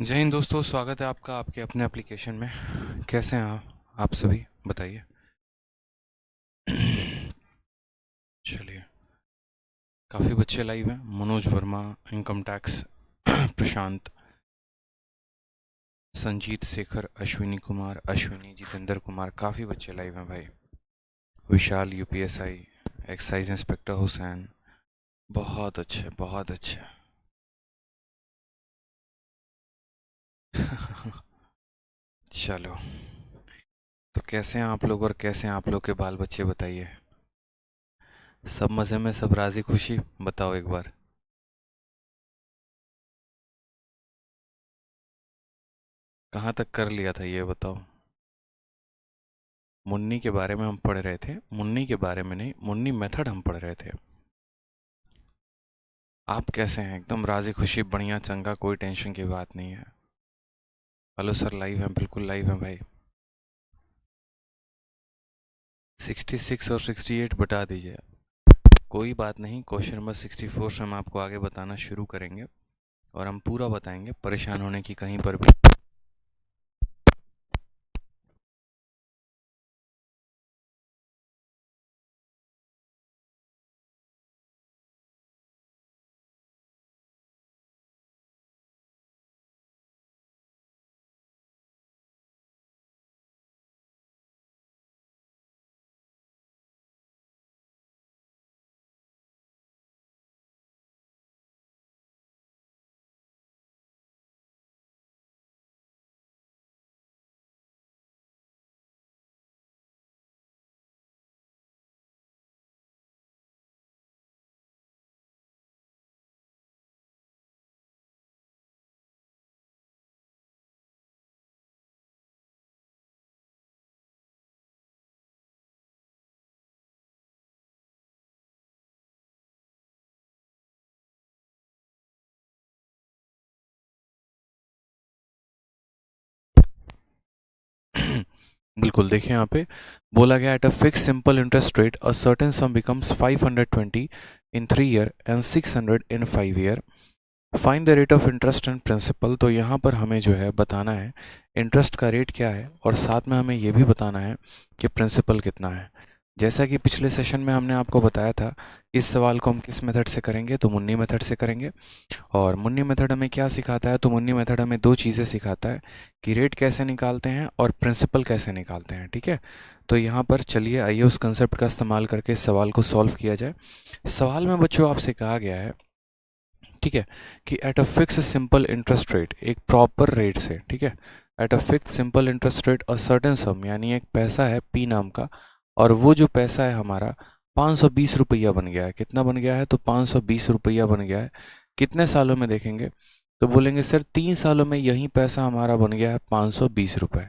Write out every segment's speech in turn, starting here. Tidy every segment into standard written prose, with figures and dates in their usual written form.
जय हिंद दोस्तों, स्वागत है आपका आपके अपने एप्लीकेशन में। कैसे हैं आप सभी बताइए। चलिए, काफ़ी बच्चे लाइव हैं। मनोज वर्मा, इनकम टैक्स, प्रशांत, संजीत शेखर, अश्विनी कुमार, अश्विनी, जितेंद्र कुमार, काफ़ी बच्चे लाइव हैं भाई। विशाल, यूपीएसआई, एक्साइज इंस्पेक्टर हुसैन, बहुत अच्छे बहुत अच्छे। चलो, तो कैसे हैं आप लोग और कैसे हैं आप लोग के बाल बच्चे बताइए। सब मज़े में, सब राज़ी खुशी, बताओ एक बार। कहाँ तक कर लिया था ये बताओ। मुन्नी के बारे में हम पढ़ रहे थे, मुन्नी के बारे में नहीं, मुन्नी मेथड हम पढ़ रहे थे। आप कैसे हैं? एकदम राजी खुशी, बढ़िया चंगा, कोई टेंशन की बात नहीं है। हेलो सर, लाइव हैं, बिल्कुल लाइव हैं भाई। 66 और 68 बता दीजिए। कोई बात नहीं, क्वेश्चन नंबर 64 से हम आपको आगे बताना शुरू करेंगे और हम पूरा बताएंगे, परेशान होने की कहीं पर भी। बिल्कुल, देखिए यहाँ पे बोला गया, at a fix simple interest rate a certain sum becomes 520 in 3 year and 600 in 5 year. Find the rate of interest and principal. तो यहाँ पर हमें जो है बताना है इंटरेस्ट का रेट क्या है और साथ में हमें ये भी बताना है कि प्रिंसिपल कितना है। जैसा कि पिछले सेशन में हमने आपको बताया था, इस सवाल को हम किस मेथड से करेंगे, तो मुन्नी मेथड से करेंगे। और मुन्नी मेथड हमें क्या सिखाता है, तो मुन्नी मेथड हमें दो चीज़ें सिखाता है कि रेट कैसे निकालते हैं और प्रिंसिपल कैसे निकालते हैं। ठीक है, तो यहाँ पर चलिए आइए उस कंसेप्ट का इस्तेमाल करके इस सवाल को सॉल्व किया जाए। सवाल में बच्चों आपसे कहा गया है, ठीक है, कि eight a fix simple interest rate, एक प्रॉपर रेट से, ठीक है, eight a fix simple interest rate a certain सम, यानी एक पैसा है पी नाम का, और वो जो पैसा है हमारा 520 रुपया बन गया है। कितना बन गया है, तो 520 रुपया बन गया है। कितने सालों में देखेंगे, तो बोलेंगे सर 3 सालों में यही पैसा हमारा बन गया है 520 रुपये।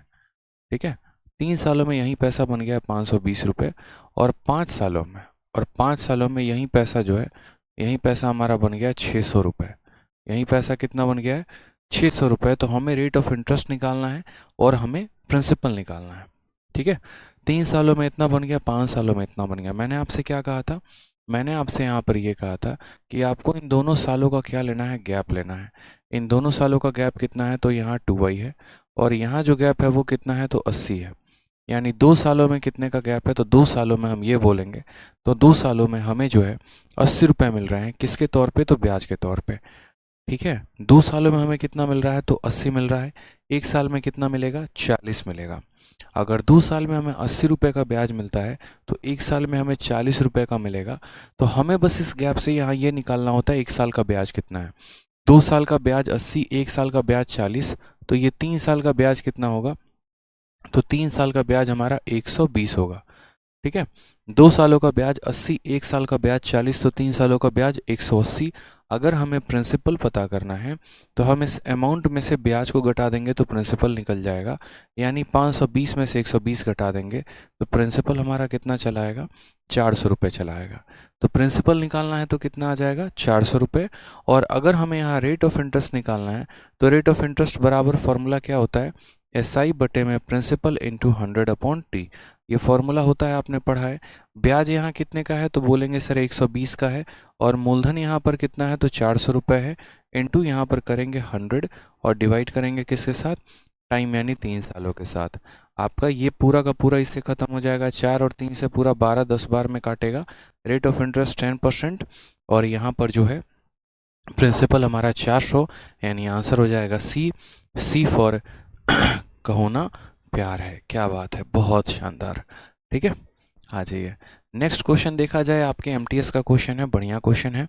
ठीक है, 3 सालों में यही पैसा बन गया है 520 रुपये। और 5 सालों में, और 5 सालों में यही पैसा जो है, यही पैसा हमारा बन गया है 600 रुपये। यही पैसा कितना बन गया है, 600 रुपये। तो हमें रेट ऑफ इंटरेस्ट निकालना है और हमें प्रिंसिपल निकालना है। ठीक है, 3 सालों में इतना बन गया, 5 सालों में इतना बन गया। मैंने आपसे क्या कहा था, मैंने आपसे यहाँ पर ये कहा था कि आपको इन दोनों सालों का क्या लेना है, गैप लेना है। इन दोनों सालों का गैप कितना है, तो यहाँ 2i है, और यहाँ जो गैप है वो कितना है, तो 80 है। यानी 2 सालों में कितने का गैप है, तो 2 सालों में हम ये बोलेंगे, तो 2 सालों में हमें जो है 80 रुपये मिल रहे हैं। किसके तौर पे, तो ब्याज के तौर पे। ठीक है, 2 सालों में हमें कितना मिल रहा है, तो 80 मिल रहा है। 1 साल में कितना मिलेगा, 40 मिलेगा। अगर 2 साल में हमें 80 रुपये का ब्याज मिलता है, तो 1 साल में हमें 40 रुपये का मिलेगा। तो हमें बस इस गैप से यहाँ ये निकालना होता है 1 साल का ब्याज कितना है। 2 साल का ब्याज 80, 1 साल का ब्याज 40, तो ये 3 साल का ब्याज कितना होगा, तो 3 साल का ब्याज हमारा 120 होगा। ठीक है, 2 सालों का ब्याज 80, 1 साल का ब्याज 40, तो 3 सालों का ब्याज 180। अगर हमें प्रिंसिपल पता करना है, तो हम इस अमाउंट में से ब्याज को घटा देंगे तो प्रिंसिपल निकल जाएगा। यानी 520 में से 120 घटा देंगे तो प्रिंसिपल हमारा कितना चला आएगा, 400 रुपये चला आएगा। तो प्रिंसिपल निकालना है तो कितना आ जाएगा, 400 रुपये। और अगर हमें यहाँ रेट ऑफ इंटरेस्ट निकालना है, तो रेट ऑफ इंटरेस्ट बराबर फॉर्मूला क्या होता है, SI बटे में प्रिंसिपल इंटू 100/T। ये फॉर्मूला होता है, आपने पढ़ा है। ब्याज यहाँ कितने का है तो बोलेंगे सर 120 का है, और मूलधन यहाँ पर कितना है तो 400 रुपये है, इंटू यहाँ पर करेंगे 100 और डिवाइड करेंगे किसके साथ, टाइम यानी 3 सालों के साथ। आपका ये पूरा का पूरा इससे ख़त्म हो जाएगा, 4 और 3 से पूरा 12 10 बार में काटेगा। रेट ऑफ इंटरेस्ट 10%, और यहाँ पर जो है प्रिंसिपल हमारा 400, यानी आंसर हो जाएगा सी फॉर कहो ना प्यार है। क्या बात है, बहुत शानदार। ठीक है, आ जाइए नेक्स्ट क्वेश्चन देखा जाए। आपके एमटीएस का क्वेश्चन है, बढ़िया क्वेश्चन है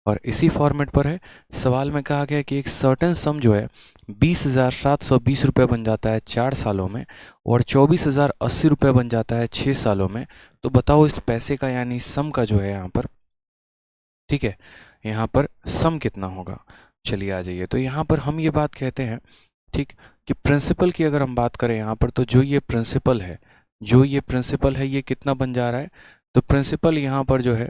और इसी फॉर्मेट पर है। सवाल में कहा गया कि एक सर्टेन सम जो है 20,720 रुपये बन जाता है 4 सालों में, और 24,080 रुपये बन जाता है 6 सालों में। तो बताओ इस पैसे का यानी सम का जो है यहाँ पर, ठीक है, यहाँ पर सम कितना होगा। चलिए आ जाइए। तो यहाँ पर हम ये बात कहते हैं, ठीक, कि प्रिंसिपल की अगर हम बात करें यहाँ पर, तो जो ये प्रिंसिपल है ये कितना बन जा रहा है, तो प्रिंसिपल यहाँ पर जो है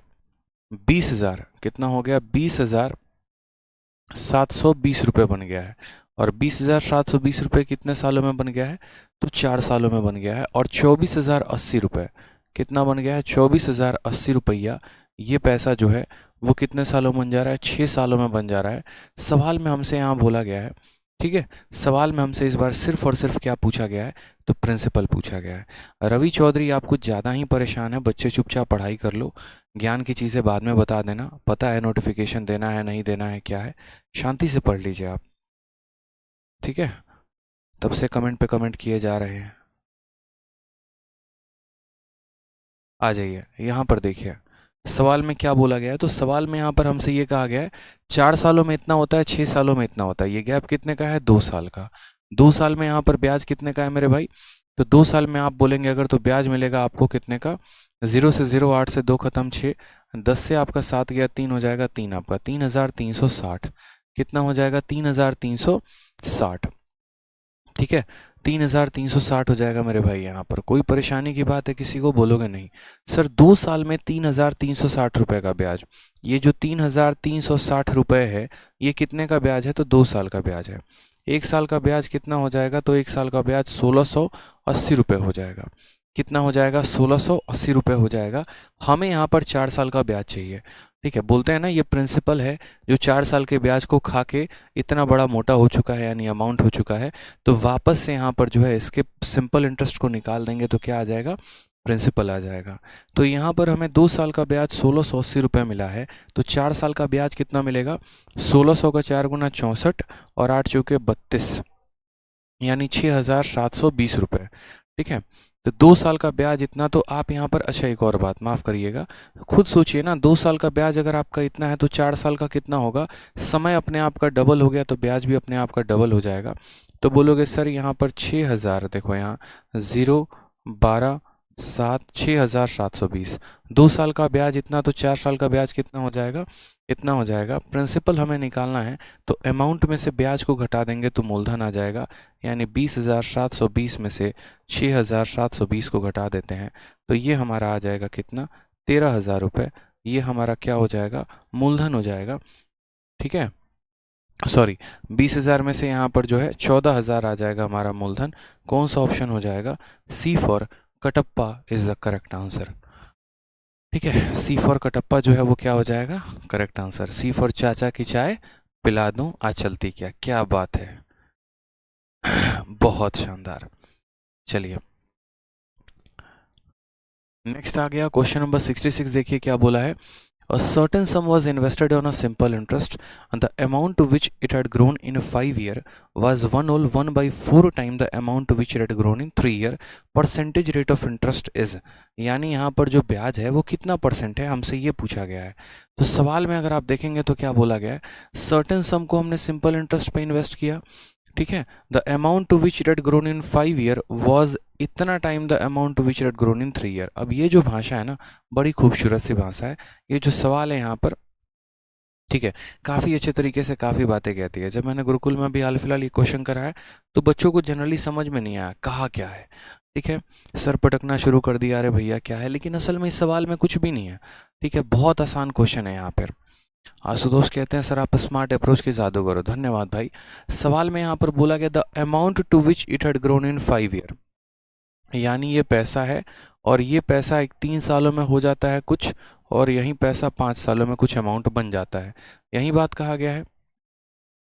20,000 कितना हो गया, 20,720 रुपये बन गया है। और 20,720 रुपये कितने सालों में बन गया है तो 4 सालों में बन गया है। और 24,080 रुपये कितना बन गया है, 24,080 रुपया ये पैसा जो है वो कितने सालों में बन जा रहा है, 6 सालों में बन जा रहा है। सवाल में हमसे यहाँ बोला गया है, ठीक है, सवाल में हमसे इस बार सिर्फ और सिर्फ क्या पूछा गया है, तो प्रिंसिपल पूछा गया है। रवि चौधरी आप कुछ ज़्यादा ही परेशान है, बच्चे चुपचाप पढ़ाई कर लो, ज्ञान की चीज़ें बाद में बता देना, पता है नोटिफिकेशन देना है नहीं देना है क्या है, शांति से पढ़ लीजिए आप, ठीक है। तब से कमेंट पे कमेंट किए जा रहे हैं। आ जाइए यहाँ पर देखिए सवाल में क्या बोला गया है। तो सवाल में यहाँ पर हमसे ये कहा गया है 4 सालों में इतना होता है, 6 सालों में इतना होता है। ये गैप कितने का है, 2 साल का। 2 साल में यहाँ पर ब्याज कितने का है मेरे भाई, तो 2 साल में आप बोलेंगे अगर तो ब्याज मिलेगा आपको कितने का, 0 से 0, 8 से 2 खत्म 6, 10 से आपका 7 गया 3 हो जाएगा, 3 आपका 3,360 कितना हो जाएगा, 3,360, ठीक है, 3,360 हो जाएगा मेरे भाई। यहाँ पर कोई परेशानी की बात है, किसी को बोलोगे नहीं सर 2 साल में 3,360 रुपये का ब्याज। ये जो 3,360 रुपये है ये कितने का ब्याज है, तो 2 साल का ब्याज है। 1 साल का ब्याज कितना हो जाएगा, तो 1 साल का ब्याज 1,680 रुपये हो जाएगा। कितना हो जाएगा, 1,680 रुपये हो जाएगा। हमें यहाँ पर 4 साल का ब्याज चाहिए, ठीक है। बोलते हैं ना ये प्रिंसिपल है जो 4 साल के ब्याज को खा के इतना बड़ा मोटा हो चुका है, यानी अमाउंट हो चुका है, तो वापस से यहाँ पर जो है इसके सिंपल इंटरेस्ट को निकाल देंगे तो क्या आ जाएगा, प्रिंसिपल आ जाएगा। तो यहाँ पर हमें 2 साल का ब्याज 1,680 रुपये मिला है, तो 4 साल का ब्याज कितना मिलेगा, 1,600 का 4 गुना 64 और 8 चौके 32, यानी 6,720 रुपये, ठीक है। तो 2 साल का ब्याज इतना, तो आप यहाँ पर, अच्छा एक और बात माफ़ करिएगा, खुद सोचिए ना, 2 साल का ब्याज अगर आपका इतना है तो 4 साल का कितना होगा, समय अपने आप का डबल हो गया तो ब्याज भी अपने आप का डबल हो जाएगा। तो बोलोगे सर यहाँ पर 6,000, देखो यहाँ 0 12 7 6,720, 2 साल का ब्याज इतना, तो 4 साल का ब्याज कितना हो जाएगा, इतना हो जाएगा। प्रिंसिपल हमें निकालना है तो अमाउंट में से ब्याज को घटा देंगे तो मूलधन आ जाएगा, यानी 20,720 में से 6,720 को घटा देते हैं तो ये हमारा आ जाएगा कितना, 13,000 रुपये। ये हमारा क्या हो जाएगा, मूलधन हो जाएगा, ठीक है। सॉरी, 20,000 में से यहाँ पर जो है 14,000 आ जाएगा हमारा मूलधन। कौन सा ऑप्शन हो जाएगा, C for Kattappa is the correct answer, ठीक है। सी फॉर कटप्पा जो है वो क्या हो जाएगा, करेक्ट आंसर। सी फॉर चाचा की चाय पिला दूं आज चलती क्या, क्या बात है बहुत शानदार। चलिए नेक्स्ट आ गया क्वेश्चन नंबर 66। देखिए क्या बोला है, a certain sum was invested on a simple interest and the amount to which it had grown in 5 year was 1/4 time the amount to which it had grown in 3 year, percentage rate of interest is, यानी यहाँ पर जो ब्याज है वो कितना percent है, हमसे ये पूछा गया है। तो सवाल में अगर आप देखेंगे तो क्या बोला गया है, सर्टेन सम को हमने सिंपल इंटरेस्ट पे इन्वेस्ट किया, ठीक है, the amount to which it had grown in 5 year was इतना time the amount to which it had grown in 3 year. अब ये जो भाषा है ना बड़ी खूबसूरत सी भाषा है, ये जो सवाल है यहाँ पर, ठीक है, काफ़ी अच्छे तरीके से काफ़ी बातें कहती है। जब मैंने गुरुकुल में भी हाल फिलहाल ये क्वेश्चन कराया तो बच्चों को जनरली समझ में नहीं आया कहा क्या है, ठीक है, सर पटकना शुरू कर दिया, अरे भैया क्या है, लेकिन असल में इस सवाल में कुछ भी नहीं है, ठीक है, बहुत आसान क्वेश्चन है यहाँ पर। आशुतोष कहते हैं सर आप स्मार्ट अप्रोच के जादूगर हो, धन्यवाद भाई। सवाल में यहाँ पर बोला गया the amount to which it had grown in 5 year, यानी ये पैसा है और ये पैसा एक 3 सालों में हो जाता है कुछ, और यही पैसा 5 सालों में कुछ अमाउंट बन जाता है। यही बात कहा गया है।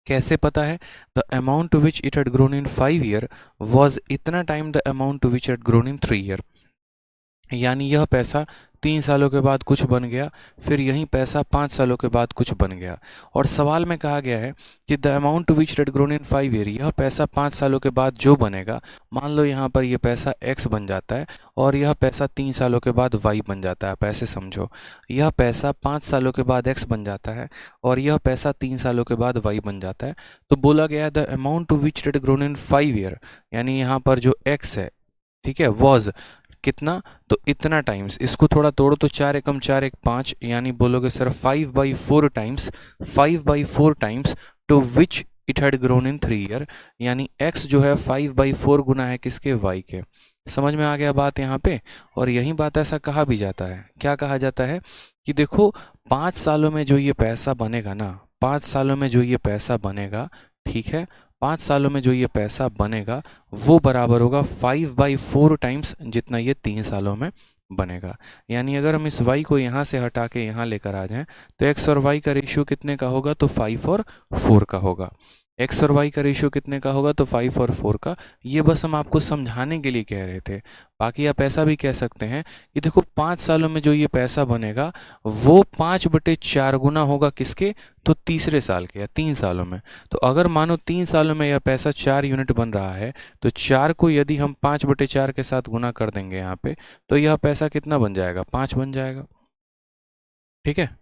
कैसे पता है? The amount to which it had grown in 5 year was इतना time the amount to which it grown in 3 year, यानी यह पैसा 3 सालों के बाद कुछ बन गया, फिर यही पैसा 5 सालों के बाद कुछ बन गया। और सवाल में कहा गया है कि the amount to which it grown in 5 year, यह पैसा 5 सालों के बाद जो बनेगा, मान लो यहाँ पर यह पैसा x बन जाता है और यह पैसा 3 सालों के बाद y बन जाता है। आप ऐसे समझो, यह पैसा 5 सालों के बाद x बन जाता है और यह पैसा 3 सालों के बाद y बन जाता है। तो बोला गया है the amount to which it grown in 5 year, यानी यहाँ पर जो x है, ठीक है, वॉज कितना, तो इतना टाइम्स। इसको थोड़ा तोड़ो तो 4 एकम 4 एक 5, यानी बोलोगे sir 5/4 times, 5/4 times to which it had grown in 3 year, यानी x जो है 5/4 गुना है किसके, y के। समझ में आ गया बात यहाँ पे। और यही बात ऐसा कहा भी जाता है, क्या कहा जाता है कि देखो 5 सालों में जो ये पैसा बनेगा ना, 5 सालों में जो ये पैसा बनेगा, ठीक है, 5 सालों में जो ये पैसा बनेगा वो बराबर होगा 5/4 टाइम्स जितना ये 3 सालों में बनेगा। यानी अगर हम इस y को यहाँ से हटा के यहाँ लेकर आ जाएं तो x और y का रेशियो कितने का होगा, तो 5 और 4 का होगा। x और y का रेशियो कितने का होगा, तो 5 और 4 का। ये बस हम आपको समझाने के लिए कह रहे थे। बाकी आप ऐसा भी कह सकते हैं कि देखो 5 सालों में जो ये पैसा बनेगा वो 5/4 गुना होगा किसके, तो तीसरे साल के या 3 सालों में। तो अगर मानो 3 सालों में यह पैसा 4 यूनिट बन रहा है, तो 4 को यदि हम 5/4 के साथ गुना कर देंगे यहाँ पे, तो यह पैसा कितना बन जाएगा, 5 बन जाएगा। ठीक है,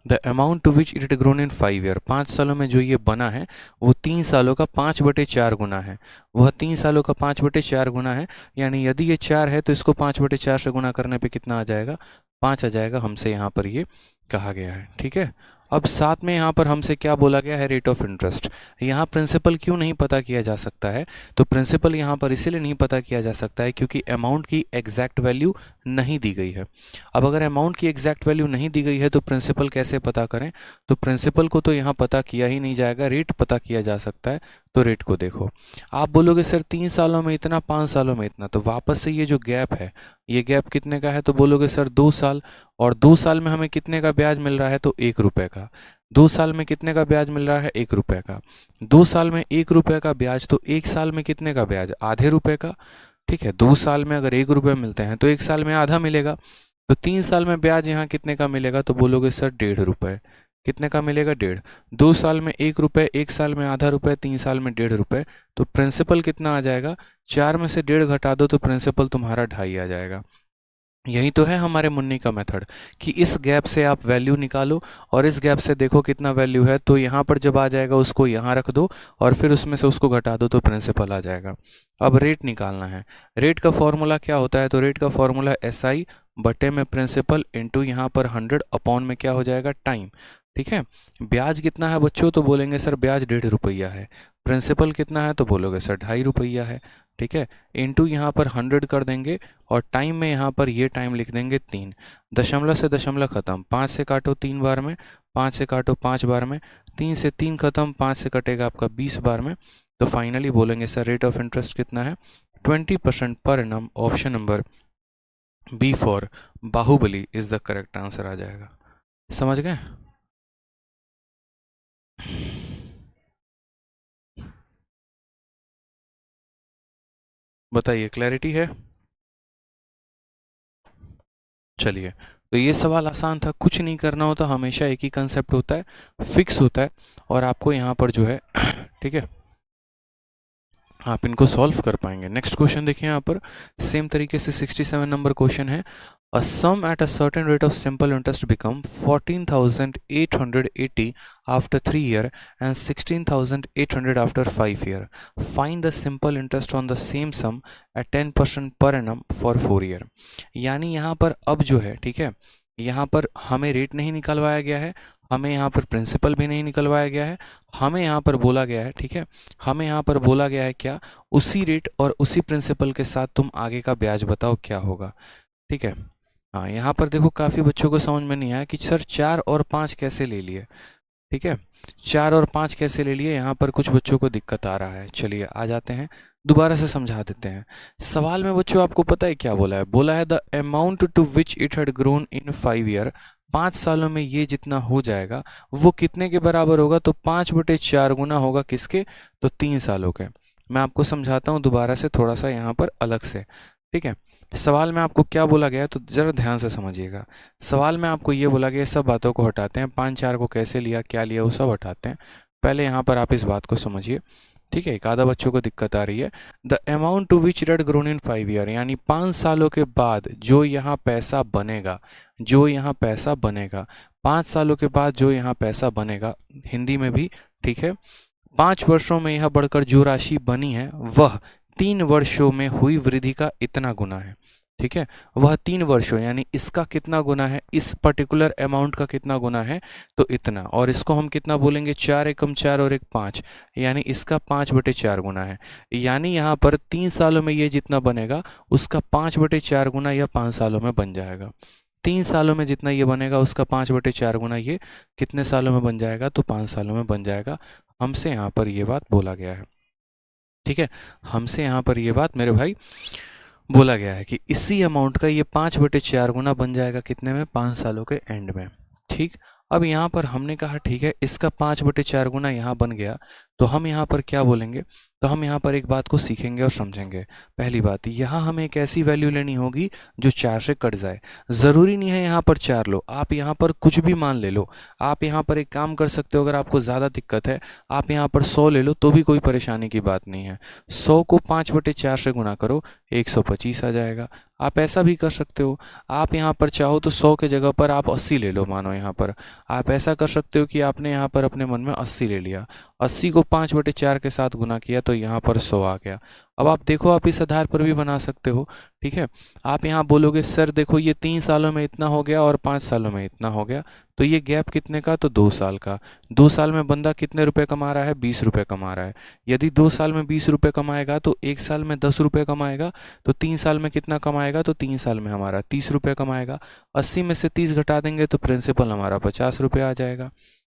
the amount to which it grown in 5 year, 5 सालों में जो ये बना है वो 3 सालों का 5/4 गुना है। वह 3 सालों का 5/4 गुना है, यानी यदि ये 4 है तो इसको 5/4 से गुना करने पे कितना आ जाएगा, 5 आ जाएगा। हमसे यहाँ पर ये कहा गया है। ठीक है, अब साथ में यहाँ पर हमसे क्या बोला गया है, रेट ऑफ इंटरेस्ट। यहाँ प्रिंसिपल क्यों नहीं पता किया जा सकता है, तो प्रिंसिपल यहाँ पर इसीलिए नहीं पता किया जा सकता है क्योंकि अमाउंट की एग्जैक्ट वैल्यू नहीं दी गई है। अब अगर अमाउंट की एग्जैक्ट वैल्यू नहीं दी गई है तो प्रिंसिपल कैसे पता करें, तो प्रिंसिपल को तो यहाँ पता किया ही नहीं जाएगा, रेट पता किया जा सकता है। तो रेट को देखो, आप बोलोगे सर 3 सालों में इतना, 5 सालों में इतना, तो वापस से ये जो गैप है, ये गैप कितने का है, तो बोलोगे सर 2 साल। और 2 साल में हमें कितने का ब्याज मिल रहा है, तो 1 रुपये का। 2 साल में कितने का ब्याज मिल रहा है, 1 रुपये का। 2 साल में 1 रुपये का ब्याज, तो 1 साल में कितने का ब्याज, आधे रुपये का। ठीक है, 2 साल में अगर 1 रुपये मिलते हैं तो 1 साल में आधा मिलेगा। तो 3 साल में ब्याज यहाँ कितने का मिलेगा, तो बोलोगे सर 1.5 रुपये। कितने का मिलेगा, 1.5। 2 साल में 1 रुपये, 1 साल में आधा रुपये, 3 साल में 1.5 रुपये। तो प्रिंसिपल कितना आ जाएगा, 4 में से 1.5 घटा दो तो प्रिंसिपल तुम्हारा 2.5 आ जाएगा। यही तो है हमारे मुन्नी का मेथड कि इस गैप से आप वैल्यू निकालो और इस गैप से देखो कितना वैल्यू है, तो यहाँ पर जब आ जाएगा उसको यहाँ रख दो और फिर उसमें से उसको घटा दो तो प्रिंसिपल आ जाएगा। अब रेट निकालना है। रेट का फॉर्मूला क्या होता है, तो रेट का फॉर्मूला SI बटे में प्रिंसिपल इंटू यहाँ पर 100 अपॉन में क्या हो जाएगा, टाइम। ठीक है, ब्याज कितना है बच्चों, तो बोलेंगे सर ब्याज 1.5 रुपया है। प्रिंसिपल कितना है, तो बोलोगे सर 2.5 रुपया है। ठीक है, इंटू यहाँ पर 100 कर देंगे और टाइम में यहाँ पर ये टाइम लिख देंगे 3। दशमलव से दशमलव खत्म, 5 से काटो 3 बार में, 5 से काटो 5 बार में, 3 से 3 खत्म, 5 से कटेगा आपका 20 बार में। तो फाइनली बोलेंगे सर रेट ऑफ इंटरेस्ट कितना है, 20% per annum. Option number B for Baahubali is the correct answer आ जाएगा। समझ गए? बताइए, क्लैरिटी है? चलिए, तो ये सवाल आसान था, कुछ नहीं करना होता, हमेशा एक ही कंसेप्ट होता है, फिक्स होता है, और आपको यहाँ पर जो है ठीक है, आप इनको सॉल्व कर पाएंगे। नेक्स्ट क्वेश्चन देखिए, यहाँ पर सेम तरीके से 67 नंबर क्वेश्चन है। A sum at a certain rate of simple interest become 14,880 after 3 year and 16,800 after 5 year. Find the simple interest on the same sum at 10% per annum for 4 year. यानी यहाँ पर अब जो है, ठीक है, यहाँ पर हमें रेट नहीं निकलवाया गया है, हमें यहाँ पर प्रिंसिपल भी नहीं निकलवाया गया है, हमें यहाँ पर बोला गया है, ठीक है, हमें यहाँ पर बोला गया है क्या, उसी रेट और उसी प्रिंसिपल के साथ तुम आगे का ब्याज बताओ क्या होगा। ठीक है, हाँ, यहाँ पर देखो काफ़ी बच्चों को समझ में नहीं आया कि सर 4 और 5 कैसे ले लिए। ठीक है, 4 और 5 कैसे ले लिए, यहाँ पर कुछ बच्चों को दिक्कत आ रहा है। चलिए आ जाते हैं, दोबारा से समझा देते हैं। सवाल में बच्चों आपको पता है क्या बोला है? बोला है the amount to which it had grown in 5 year, 5 सालों में ये जितना हो जाएगा वो कितने के बराबर होगा? तो 5/4 गुना होगा किसके? तो 3 सालों के। मैं आपको समझाता हूँ दोबारा से थोड़ा सा यहाँ पर अलग से। ठीक है, सवाल में आपको क्या बोला गया है तो ज़रा ध्यान से समझिएगा। सवाल में आपको ये बोला गया, सब बातों को हटाते हैं, 5-4 को कैसे लिया, क्या लिया, वो सब हटाते हैं। पहले यहाँ पर आप इस बात को समझिए। ठीक है, एक आधा बच्चों को दिक्कत आ रही है। The amount to which it grown in 5 year, यानी 5 सालों के बाद जो यहाँ पैसा बनेगा, जो यहाँ पैसा बनेगा, 5 सालों के बाद जो यहाँ पैसा बनेगा, हिंदी में भी ठीक है, 5 वर्षों में यह बढ़कर जो राशि बनी है वह 3 वर्षों में हुई वृद्धि का इतना गुना है। ठीक है, वह 3 वर्षों यानी इसका कितना गुना है, इस पर्टिकुलर अमाउंट का कितना गुना है, तो इतना। और इसको हम कितना बोलेंगे? 4 एकम 4 और 1 5, यानी इसका 5/4 गुना है। यानी यहाँ पर 3 सालों में ये जितना बनेगा उसका 5/4 गुना यह 5 सालों में बन जाएगा। 3 सालों में जितना ये बनेगा उसका 5/4 गुना ये कितने सालों में बन जाएगा? तो 5 सालों में बन जाएगा। हमसे यहाँ पर ये बात बोला गया है। ठीक है, हमसे यहाँ पर ये बात मेरे भाई बोला गया है कि इसी अमाउंट का ये 5/4 गुना बन जाएगा कितने में? 5 सालों के एंड में। ठीक, अब यहाँ पर हमने कहा ठीक है इसका 5/4 गुना यहाँ बन गया, तो हम यहाँ पर क्या बोलेंगे? तो हम यहाँ पर एक बात को सीखेंगे और समझेंगे। पहली बात, यहाँ हमें एक ऐसी वैल्यू लेनी होगी जो 4 से कट जाए। ज़रूरी नहीं है यहाँ पर 4 लो, आप यहाँ पर कुछ भी मान ले लो। आप यहाँ पर एक काम कर सकते हो, अगर आपको ज़्यादा दिक्कत है आप यहाँ पर 100 ले लो तो भी कोई परेशानी की बात नहीं है। 100 को 5/4 से गुना करो, 125 आ जाएगा। आप ऐसा भी कर सकते हो, आप यहाँ पर चाहो तो 100 के जगह पर आप 80 ले लो। मानो यहाँ पर आप ऐसा कर सकते हो कि आपने यहाँ पर अपने मन में 80 ले लिया, 80 को 5/4 के साथ गुना किया तो यहाँ पर 100 आ गया। अब आप देखो, आप इस आधार पर भी बना सकते हो। ठीक है, आप यहाँ बोलोगे सर देखो ये 3 सालों में इतना हो गया और 5 सालों में इतना हो गया, तो ये गैप कितने का? तो 2 साल का। 2 साल में बंदा कितने रुपए कमा रहा है? 20 रुपये कमा रहा है। यदि 2 साल में 20 रुपये कमाएगा तो 1 साल में 10 रुपये कमाएगा, तो 3 साल में कितना कमाएगा? तो 3 साल में हमारा 30 रुपये कमाएगा। 80 में से 30 घटा देंगे तो प्रिंसिपल हमारा 50 रुपये आ जाएगा।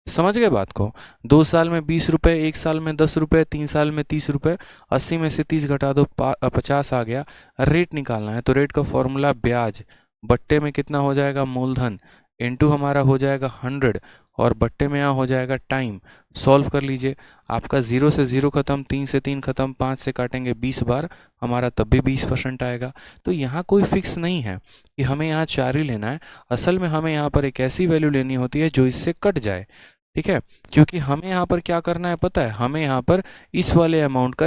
समझ गए बात को? 2 साल में 20 रुपये, 1 साल में 10 रुपये, 3 साल में 30 रुपये, 80 में से 30 घटा दो 50 आ गया। रेट निकालना है तो रेट का फॉर्मूला ब्याज बट्टे में कितना हो जाएगा? मूलधन इनटू हमारा हो जाएगा 100 और बट्टे में यहाँ हो जाएगा टाइम। सॉल्व कर लीजिए, आपका 0 से 0 खत्म, 3 से 3 खत्म, 5 से काटेंगे 20 बार, हमारा तब भी 20% आएगा। तो यहाँ कोई फिक्स नहीं है कि हमें यहाँ 4 ही लेना है। असल में हमें यहाँ पर एक ऐसी वैल्यू लेनी होती है जो इससे कट जाए। ठीक है, क्योंकि हमें यहाँ पर क्या करना है पता है? हमें यहाँ पर इस वाले अमाउंट का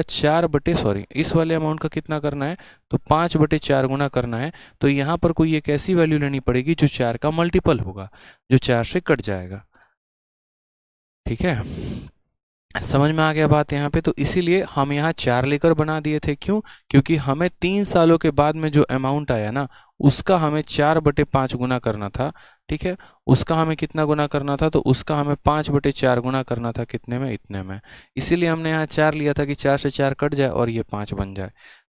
इस वाले अमाउंट का कितना करना है? तो 5/4 गुना करना है। तो यहाँ पर कोई एक ऐसी वैल्यू लेनी पड़ेगी जो 4 का मल्टीपल होगा, जो 4 से कट जाएगा। ठीक है, समझ में आ गया बात यहाँ पे? तो इसीलिए हम यहाँ 4 लेकर बना दिए थे। क्यों? क्योंकि हमें 3 सालों के बाद में जो अमाउंट आया ना उसका हमें 4/5 गुना करना था। ठीक है, उसका हमें कितना गुना करना था? तो उसका हमें 5/4 गुना करना था कितने में? इतने में। इसीलिए हमने यहाँ 4 लिया था कि 4 से 4 कट जाए और ये 5 बन जाए।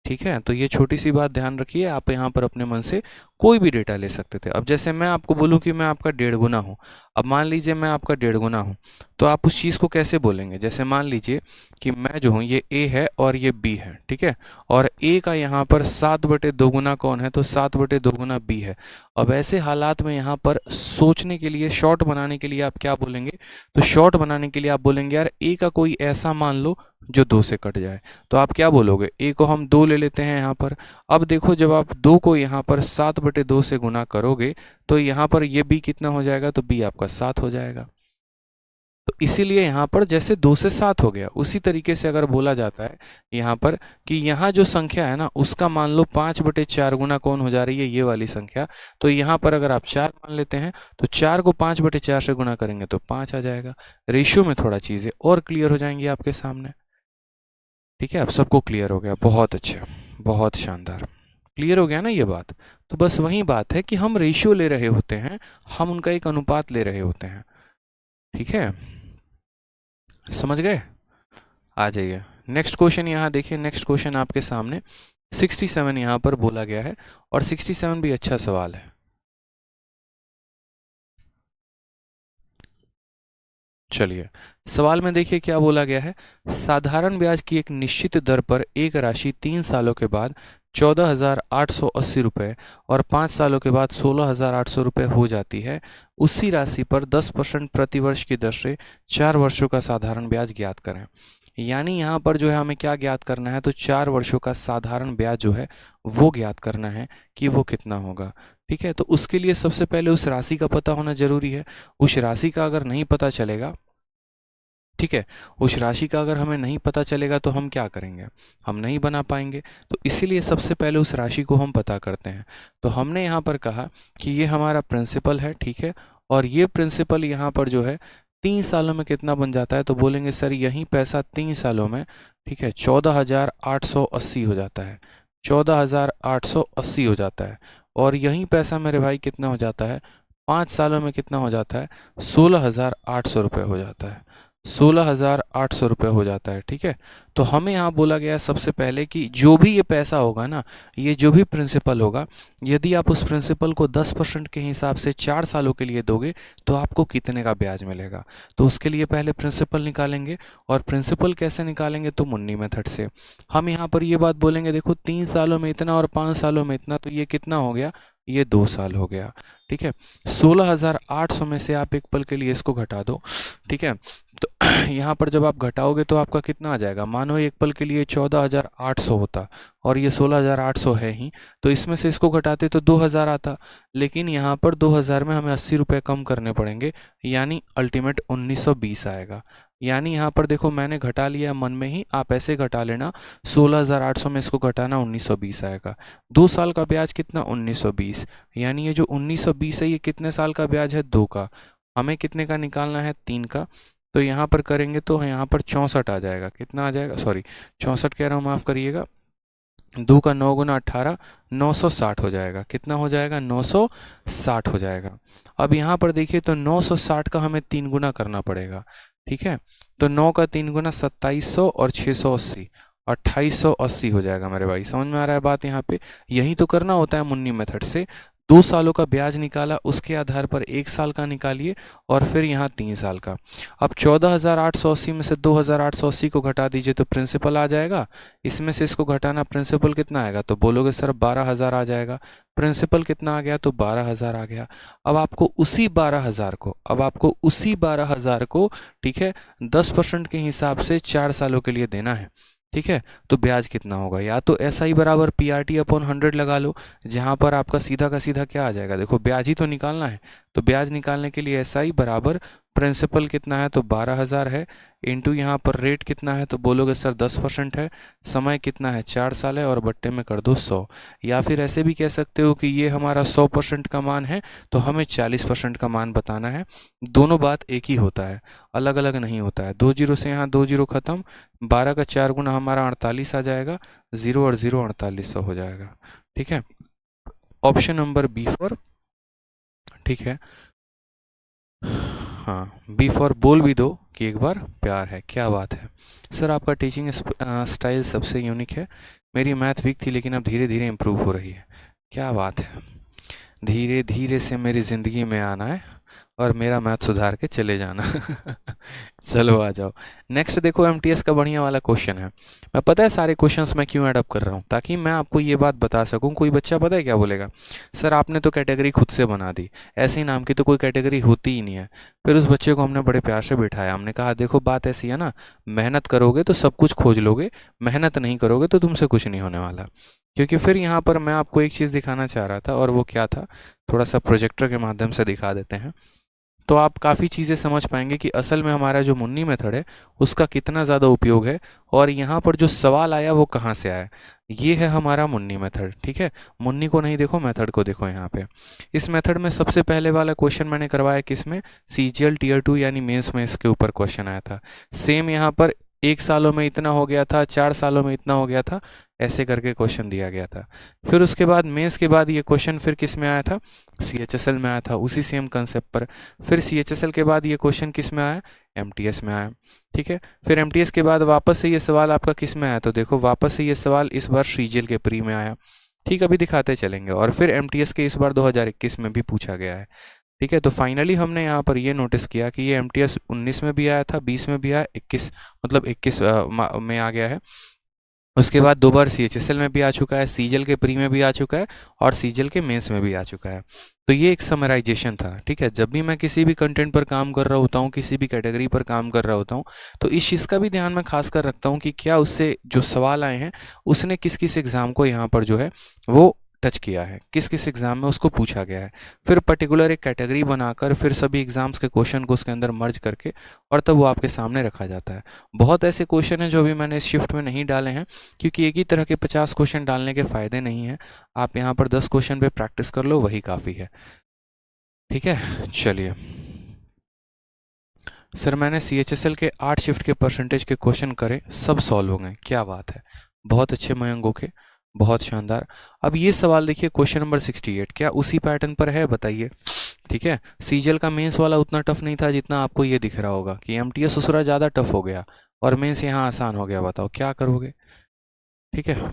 ठीक है, तो ये छोटी सी बात ध्यान रखिए। आप यहाँ पर अपने मन से कोई भी डेटा ले सकते थे। अब जैसे मैं आपको बोलूँ कि मैं आपका 1.5 गुना हूँ, अब मान लीजिए मैं आपका 1.5 गुना हूँ, तो आप उस चीज़ को कैसे बोलेंगे? जैसे मान लीजिए कि मैं जो हूँ ये A है और ये B है। ठीक है, और A का यहाँ पर 7/2 गुना कौन है? तो 7/2 गुना B है। अब ऐसे हालात में यहाँ पर सोचने के लिए, शॉर्ट बनाने के लिए आप क्या बोलेंगे? तो शॉर्ट बनाने के लिए आप बोलेंगे यार A का कोई ऐसा मान लो जो 2 से कट जाए। तो आप क्या बोलोगे? A को हम 2 ले लेते हैं यहाँ पर। अब देखो, जब आप 2 को यहाँ पर 7/2 से गुना करोगे तो यहाँ पर ये B कितना हो जाएगा? तो B आपका 7 हो जाएगा। तो इसीलिए यहाँ पर जैसे 2 से 7 हो गया, उसी तरीके से अगर बोला जाता है यहाँ पर कि यहाँ जो संख्या है ना उसका मान लो 5/4 गुना कौन हो जा रही है? ये वाली संख्या। तो यहाँ पर अगर आप 4 मान लेते हैं तो 4 को 5/4 से गुना करेंगे तो 5 आ जाएगा। रेशियो में थोड़ा चीज़ें और क्लियर हो जाएंगी आपके सामने। ठीक है, अब सबको क्लियर हो गया? बहुत अच्छा, बहुत शानदार, क्लियर हो गया ना ये बात? तो बस वही बात है कि हम रेशियो ले रहे होते हैं, हम उनका एक अनुपात ले रहे होते हैं। ठीक है, समझ गए? आ जाइए नेक्स्ट क्वेश्चन। यहाँ देखिए, नेक्स्ट क्वेश्चन आपके सामने 67 यहाँ पर बोला गया है और 67 भी अच्छा सवाल है। चलिए सवाल में देखिए क्या बोला गया है। साधारण ब्याज की एक निश्चित दर पर एक राशि 3 सालों के बाद 14,880 रुपये और 5 सालों के बाद 16,800 रुपये हो जाती है। उसी राशि पर 10% प्रतिवर्ष की दर से 4 वर्षों का साधारण ब्याज ज्ञात करें। यानी यहाँ पर जो है हमें क्या ज्ञात करना है, तो 4 वर्षों का साधारण ब्याज जो है वो ज्ञात करना है कि वो कितना होगा। ठीक है, तो उसके लिए सबसे पहले उस राशि का पता होना जरूरी है। उस राशि का अगर नहीं पता चलेगा, ठीक है, उस राशि का अगर हमें नहीं पता चलेगा तो हम क्या करेंगे, हम नहीं बना पाएंगे। तो इसीलिए सबसे पहले उस राशि को हम पता करते हैं। तो हमने यहाँ पर कहा कि ये हमारा प्रिंसिपल है, ठीक है, और ये प्रिंसिपल यहाँ पर जो है 3 सालों में कितना बन जाता है, तो बोलेंगे सर यही पैसा 3 सालों में, ठीक है, 14,880 हो जाता है, 14,880 हो जाता है। और यही पैसा मेरे भाई कितना हो जाता है, 5 सालों में कितना हो जाता है, 16,800 रुपये हो जाता है, 16,800 रुपये हो जाता है। ठीक है, तो हमें यहाँ बोला गया सबसे पहले कि जो भी ये पैसा होगा ना, ये जो भी प्रिंसिपल होगा, यदि आप उस प्रिंसिपल को 10% के हिसाब से 4 सालों के लिए दोगे तो आपको कितने का ब्याज मिलेगा। तो उसके लिए पहले प्रिंसिपल निकालेंगे, और प्रिंसिपल कैसे निकालेंगे, तो मुन्नी मेथड से। हम यहाँ पर ये बात बोलेंगे, देखो 3 सालों में इतना और 5 सालों में इतना, तो ये कितना हो गया, ये 2 साल हो गया। ठीक है, 16,800 में से आप एक पल के लिए इसको घटा दो। ठीक है, तो यहाँ पर जब आप घटाओगे तो आपका कितना आ जाएगा, मानो एक पल के लिए 14,800 होता और ये 16,800 है ही, तो इसमें से इसको घटाते तो 2,000 आता। लेकिन यहाँ पर 2,000 में हमें 80 रुपये कम करने पड़ेंगे, यानी अल्टीमेट 1920 आएगा। यानी यहाँ पर देखो मैंने घटा लिया मन में ही, आप ऐसे घटा लेना, 16,800 में इसको घटाना 1920 आएगा। 2 साल का ब्याज कितना, 1920। यानी ये जो 1920 है ये कितने साल का ब्याज है, 2 का। हमें कितने का निकालना है, 3 का। तो यहाँ पर करेंगे तो यहाँ पर 64 आ जाएगा। कितना आ जाएगा, सॉरी 64 कह रहा हूँ, माफ़ करिएगा, 2 का 9 गुना 18, 960 हो जाएगा। कितना हो जाएगा, 960 हो जाएगा। अब यहाँ पर देखिए तो 960 का हमें 3 गुना करना पड़ेगा। ठीक है, तो 9 का 3 गुना 2700 और 680, 2880 हो जाएगा। मेरे भाई समझ में आ रहा है बात, यहाँ पे यही तो करना होता है मुन्नी मेथड से। 2 सालों का ब्याज निकाला, उसके आधार पर 1 साल का निकालिए और फिर यहाँ 3 साल का। अब 14,880 में से 2,880 को घटा दीजिए तो प्रिंसिपल आ जाएगा। इसमें से इसको घटाना, प्रिंसिपल कितना आएगा, तो बोलोगे सर 12,000 आ जाएगा। प्रिंसिपल कितना आ गया, तो 12,000 आ गया। अब आपको उसी 12,000 को ठीक है 10% के हिसाब से 4 सालों के लिए देना है। ठीक है, तो ब्याज कितना होगा, या तो SI बराबर PRT अपॉन 100 लगा लो, जहां पर आपका सीधा का सीधा क्या आ जाएगा, देखो ब्याज ही तो निकालना है। तो ब्याज निकालने के लिए SI बराबर प्रिंसिपल कितना है, तो 12,000 है, इंटू यहाँ पर रेट कितना है, तो बोलोगे सर 10% है, समय कितना है, 4 साल है, और बट्टे में कर दो 100। या फिर ऐसे भी कह सकते हो कि ये हमारा 100% का मान है, तो हमें 40% का मान बताना है। दोनों बात एक ही होता है, अलग अलग नहीं होता है। 2 जीरो से यहाँ 2 जीरो खत्म, 12 का 4 गुना हमारा 48 आ जाएगा, 0 और 0 4800 हो जाएगा। ठीक है, ऑप्शन नंबर बी फॉर, ठीक है, हाँ बी फॉर बोल भी दो कि एक बार प्यार है। क्या बात है सर, आपका टीचिंग स्टाइल सबसे यूनिक है। मेरी मैथ वीक थी लेकिन अब धीरे धीरे इम्प्रूव हो रही है। क्या बात है, धीरे धीरे से मेरी ज़िंदगी में आना है और मेरा मैथ सुधार के चले जाना। चलो आ जाओ नेक्स्ट। देखो MTS का बढ़िया वाला क्वेश्चन है। मैं पता है सारे क्वेश्चंस मैं क्यों ऐड अप कर रहा हूँ, ताकि मैं आपको ये बात बता सकूँ। कोई बच्चा पता है क्या बोलेगा, सर आपने तो कैटेगरी खुद से बना दी, ऐसी नाम की तो कोई कैटेगरी होती ही नहीं है। फिर उस बच्चे को हमने बड़े प्यार से बिठाया, हमने कहा देखो बात ऐसी है ना, मेहनत करोगे तो सब कुछ खोज लोगे, मेहनत नहीं करोगे तो तुमसे कुछ नहीं होने वाला। क्योंकि फिर यहाँ पर मैं आपको एक चीज़ दिखाना चाह रहा था, और वो क्या था, थोड़ा सा प्रोजेक्टर के माध्यम से दिखा देते हैं तो आप काफ़ी चीज़ें समझ पाएंगे कि असल में हमारा जो मुन्नी मेथड है उसका कितना ज़्यादा उपयोग है, और यहाँ पर जो सवाल आया वो कहाँ से आया। ये है हमारा मुन्नी मेथड। ठीक है, मुन्नी को नहीं देखो, मेथड को देखो। यहाँ पे इस मेथड में सबसे पहले वाला क्वेश्चन मैंने करवाया किसमें, CGL Tier 2 यानी मेंस में इसके ऊपर क्वेश्चन आया था। सेम यहाँ पर 1 सालों में इतना हो गया था, 4 सालों में इतना हो गया था, ऐसे करके क्वेश्चन दिया गया था। फिर उसके बाद मेंस के बाद ये क्वेश्चन फिर किस में आया था, CHSL में आया था, उसी सेम कंसेप्ट पर। फिर CHSL के बाद ये क्वेश्चन किस में आया, MTS में आया। ठीक है, फिर MTS के बाद वापस से ये सवाल आपका किस में आया, तो देखो वापस से ये सवाल इस बार CGL के प्री में आया। ठीक, अभी दिखाते चलेंगे। और फिर MTS के इस बार 2021 में भी पूछा गया है। ठीक है। तो फाइनली हमने यहाँ पर ये नोटिस किया कि ये MTS 19 में भी आया था, 20 में भी आया, 21 मतलब 21 में आ गया है। उसके बाद 2 बार CHSL में भी आ चुका है, सीजल के प्री में भी आ चुका है और सीजल के मेंस में भी आ चुका है। तो ये एक समराइजेशन था। ठीक है, जब भी मैं किसी भी कंटेंट पर काम कर रहा होता हूँ, किसी भी कैटेगरी पर काम कर रहा होता हूँ, तो इस चीज़ का भी ध्यान मैं खास कर रखता हूँ कि क्या उससे जो सवाल आए हैं उसने किस किस एग्ज़ाम को यहाँ पर जो है वो टच किया है, किस किस एग्ज़ाम में उसको पूछा गया है। फिर पर्टिकुलर एक कैटेगरी बनाकर फिर सभी एग्ज़ाम्स के क्वेश्चन को उसके अंदर मर्ज करके और तब वो आपके सामने रखा जाता है। बहुत ऐसे क्वेश्चन हैं जो अभी मैंने इस शिफ्ट में नहीं डाले हैं, क्योंकि एक ही तरह के 50 क्वेश्चन डालने के फ़ायदे नहीं हैं। आप यहाँ पर 10 क्वेश्चन पे प्रैक्टिस कर लो, वही काफ़ी है। ठीक है, चलिए सर मैंने CHSL के 8 शिफ्ट के परसेंटेज के क्वेश्चन करे, सब सॉल्व हो गए। क्या बात है, बहुत अच्छे मयंकों के, बहुत शानदार। अब ये सवाल देखिए, क्वेश्चन नंबर 68 क्या उसी पैटर्न पर है, बताइए। ठीक है, सीजल का मेंस वाला उतना टफ नहीं था जितना आपको ये दिख रहा होगा कि MTS ससुरा ज़्यादा टफ हो गया और मेंस यहाँ आसान हो गया। बताओ क्या करोगे। ठीक है,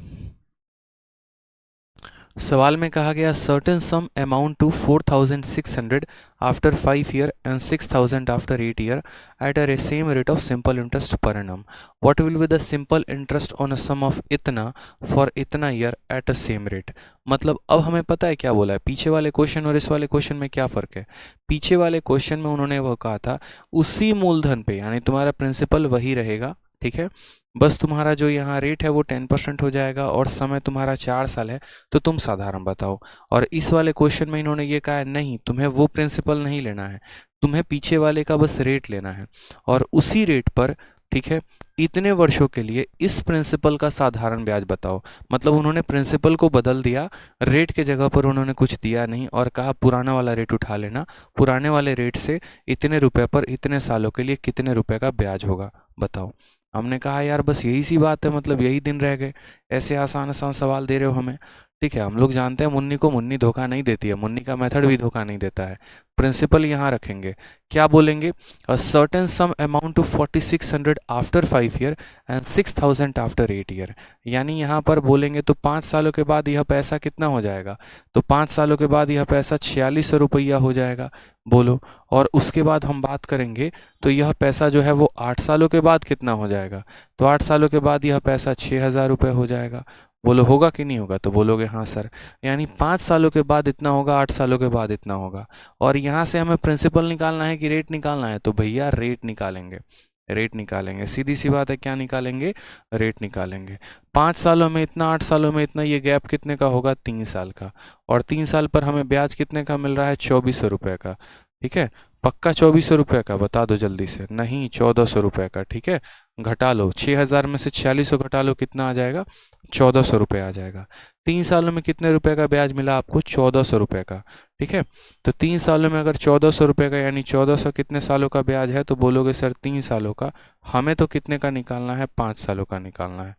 सवाल में कहा गया certain sum amount to 4600 after 5 year and 6000 after 8 year at a same rate of simple interest per annum. What will be the simple interest on a sum of इतना फॉर इतना year at a same rate. मतलब अब हमें पता है क्या बोला है, पीछे वाले क्वेश्चन और इस वाले क्वेश्चन में क्या फ़र्क है। पीछे वाले क्वेश्चन में उन्होंने वो कहा था उसी मूलधन पे, यानी तुम्हारा प्रिंसिपल वही रहेगा। ठीक है, बस तुम्हारा जो यहाँ रेट है वो 10% हो जाएगा और समय तुम्हारा 4 साल है, तो तुम साधारण बताओ। और इस वाले क्वेश्चन में इन्होंने ये कहा है नहीं, तुम्हें वो प्रिंसिपल नहीं लेना है, तुम्हें पीछे वाले का बस रेट लेना है और उसी रेट पर, ठीक है, इतने वर्षों के लिए इस प्रिंसिपल का साधारण ब्याज बताओ। मतलब उन्होंने प्रिंसिपल को बदल दिया, रेट के जगह पर उन्होंने कुछ दिया नहीं और कहा पुराना वाला रेट उठा लेना, पुराने वाले रेट से इतने रुपए पर इतने सालों के लिए कितने रुपए का ब्याज होगा, बताओ। हमने कहा यार बस यही सी बात है, मतलब यही दिन रह गए, ऐसे आसान आसान सवाल दे रहे हो हमें। ठीक है, हम लोग जानते हैं मुन्नी को मुन्नी धोखा नहीं देती है, मुन्नी का मेथड भी धोखा नहीं देता है। प्रिंसिपल यहाँ रखेंगे, क्या बोलेंगे, a certain sum amount to 4600 after 5 year and 6000 after 8 year. यानी यहाँ पर बोलेंगे तो 5 सालों के बाद यह पैसा कितना हो जाएगा, तो 5 सालों के बाद यह पैसा 4600 रुपया हो जाएगा, बोलो। और उसके बाद हम बात करेंगे तो यह पैसा जो है वो 8 सालों के बाद कितना हो जाएगा, तो 8 सालों के बाद यह पैसा 6000 रुपये हो जाएगा। बोलो होगा कि नहीं होगा, तो बोलोगे हाँ सर। यानी 5 सालों के बाद इतना होगा, 8 सालों के बाद इतना होगा। और यहाँ से हमें प्रिंसिपल निकालना है कि रेट निकालना है, तो भैया रेट निकालेंगे, रेट निकालेंगे, सीधी सी बात है, क्या निकालेंगे, रेट निकालेंगे। 5 सालों में इतना, 8 सालों में इतना, ये गैप कितने का होगा, 3 साल का। और 3 साल पर हमें ब्याज कितने का मिल रहा है, 2400 रुपये का। ठीक है, पक्का 2400 रुपये का, बता दो जल्दी से, नहीं 1400 रुपये का। ठीक है, घटा लो, 6000 में से 4600 घटा लो, कितना आ जाएगा, 1400 रुपये आ जाएगा। 3 सालों में कितने रुपए का ब्याज मिला आपको, 1400 रुपये का। ठीक है, तो 3 सालों में अगर 1400 रुपये का, यानी 1400 कितने सालों का ब्याज है, तो बोलोगे सर 3 सालों का। हमें तो कितने का निकालना है, 5 सालों का निकालना है।